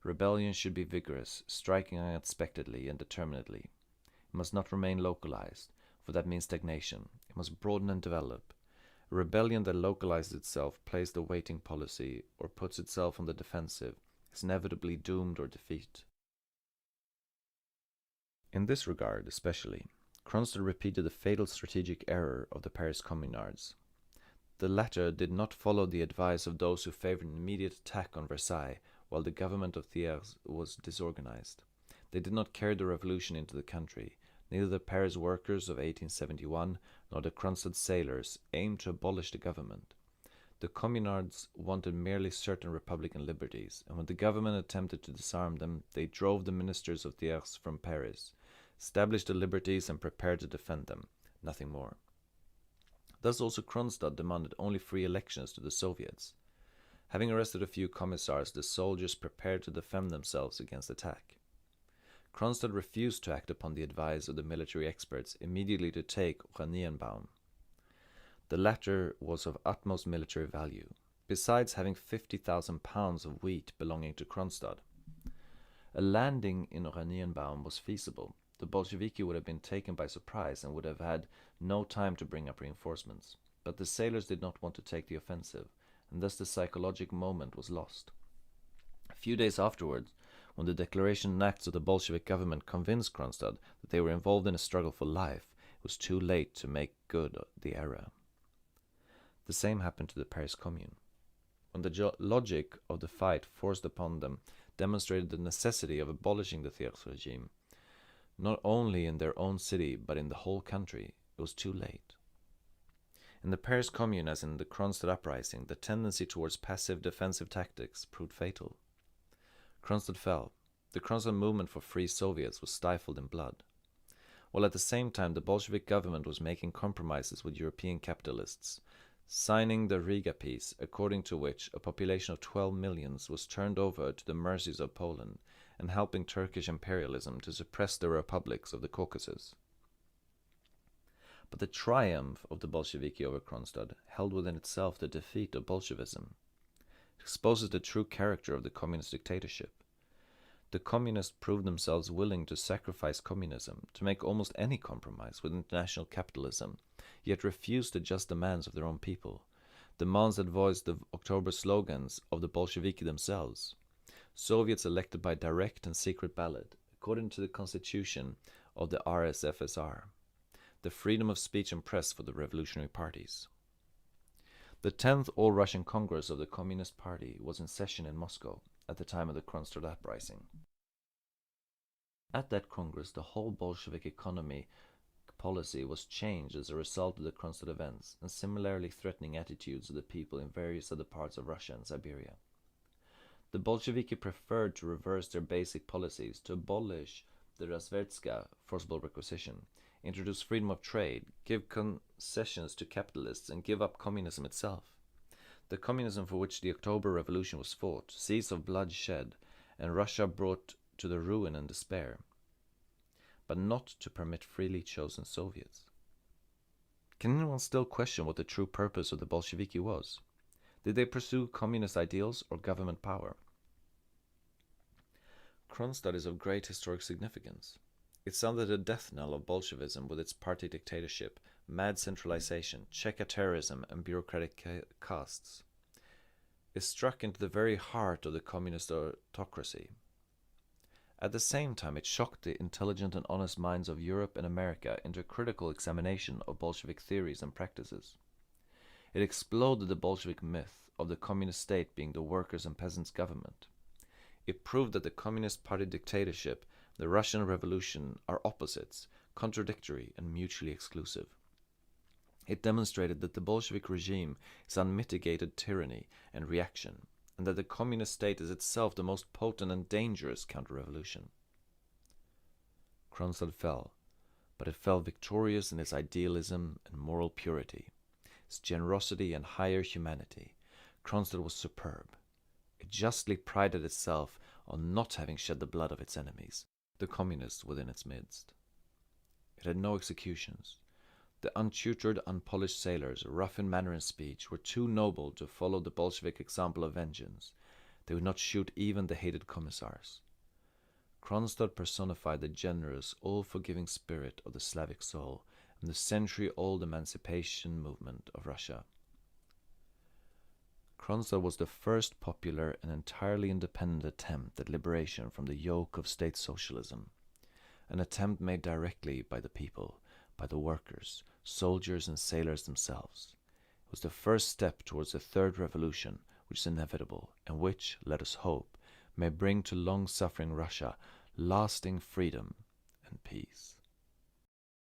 Rebellion should be vigorous, striking unexpectedly and determinedly. It must not remain localized, for that means stagnation. It must broaden and develop. A rebellion that localizes itself, plays the waiting policy, or puts itself on the defensive, is inevitably doomed or defeat. In this regard, especially, Kronstadt repeated the fatal strategic error of the Paris Communards. The latter did not follow the advice of those who favored an immediate attack on Versailles, while the government of Thiers was disorganized. They did not carry the revolution into the country. Neither the Paris workers of 1871 nor the Kronstadt sailors aimed to abolish the government. The Communards wanted merely certain republican liberties, and when the government attempted to disarm them, they drove the ministers of Thiers from Paris, established the liberties and prepared to defend them, nothing more. Thus also Kronstadt demanded only free elections to the Soviets. Having arrested a few commissars, the soldiers prepared to defend themselves against attack. Kronstadt refused to act upon the advice of the military experts immediately to take Oranienbaum. The latter was of utmost military value, besides having 50,000 pounds of wheat belonging to Kronstadt. A landing in Oranienbaum was feasible. The Bolsheviki would have been taken by surprise and would have had no time to bring up reinforcements. But the sailors did not want to take the offensive, and thus the psychological moment was lost. A few days afterwards, when the declaration and acts of the Bolshevik government convinced Kronstadt that they were involved in a struggle for life, it was too late to make good the error. The same happened to the Paris Commune. When the logic of the fight forced upon them demonstrated the necessity of abolishing the Thiers regime, not only in their own city but in the whole country, it was too late. In the Paris Commune, as in the Kronstadt uprising, the tendency towards passive defensive tactics proved fatal. Kronstadt fell. The Kronstadt movement for free Soviets was stifled in blood, while at the same time the Bolshevik government was making compromises with European capitalists, signing the Riga Peace, according to which a population of 12 millions was turned over to the mercies of Poland, and helping Turkish imperialism to suppress the republics of the Caucasus. But the triumph of the Bolsheviki over Kronstadt held within itself the defeat of Bolshevism. It exposes the true character of the communist dictatorship. The communists proved themselves willing to sacrifice communism, to make almost any compromise with international capitalism, yet refused the just demands of their own people, demands that voiced the October slogans of the Bolsheviki themselves. Soviets elected by direct and secret ballot, according to the constitution of the RSFSR. The freedom of speech and press for the revolutionary parties. The 10th All-Russian Congress of the Communist Party was in session in Moscow at the time of the Kronstadt uprising. At that Congress, the whole Bolshevik economy policy was changed as a result of the Kronstadt events and similarly threatening attitudes of the people in various other parts of Russia and Siberia. The Bolsheviki preferred to reverse their basic policies, to abolish the razvedska, forcible requisition, introduce freedom of trade, give concessions to capitalists, and give up communism itself. The communism for which the October Revolution was fought, cease of blood shed, and Russia brought to the ruin and despair, but not to permit freely chosen Soviets. Can anyone still question what the true purpose of the Bolsheviki was? Did they pursue communist ideals or government power? Kronstadt is of great historic significance. It sounded the death knell of Bolshevism with its party dictatorship, mad centralization, Cheka terrorism, and bureaucratic castes. It struck into the very heart of the communist autocracy. At the same time, it shocked the intelligent and honest minds of Europe and America into a critical examination of Bolshevik theories and practices. It exploded the Bolshevik myth of the communist state being the workers' and peasants' government. It proved that the Communist Party dictatorship and the Russian Revolution are opposites, contradictory, and mutually exclusive. It demonstrated that the Bolshevik regime is unmitigated tyranny and reaction, and that the communist state is itself the most potent and dangerous counter-revolution. Kronstadt fell, but it fell victorious in its idealism and moral purity, its generosity and higher humanity. Kronstadt was superb. It justly prided itself on not having shed the blood of its enemies, the communists within its midst. It had no executions. The untutored, unpolished sailors, rough in manner and speech, were too noble to follow the Bolshevik example of vengeance. They would not shoot even the hated commissars. Kronstadt personified the generous, all-forgiving spirit of the Slavic soul and the century-old emancipation movement of Russia. Kronstadt was the first popular and entirely independent attempt at liberation from the yoke of state socialism, an attempt made directly by the people, by the workers, soldiers and sailors themselves. It was the first step towards the third revolution, which is inevitable, and which, let us hope, may bring to long-suffering Russia lasting freedom and peace.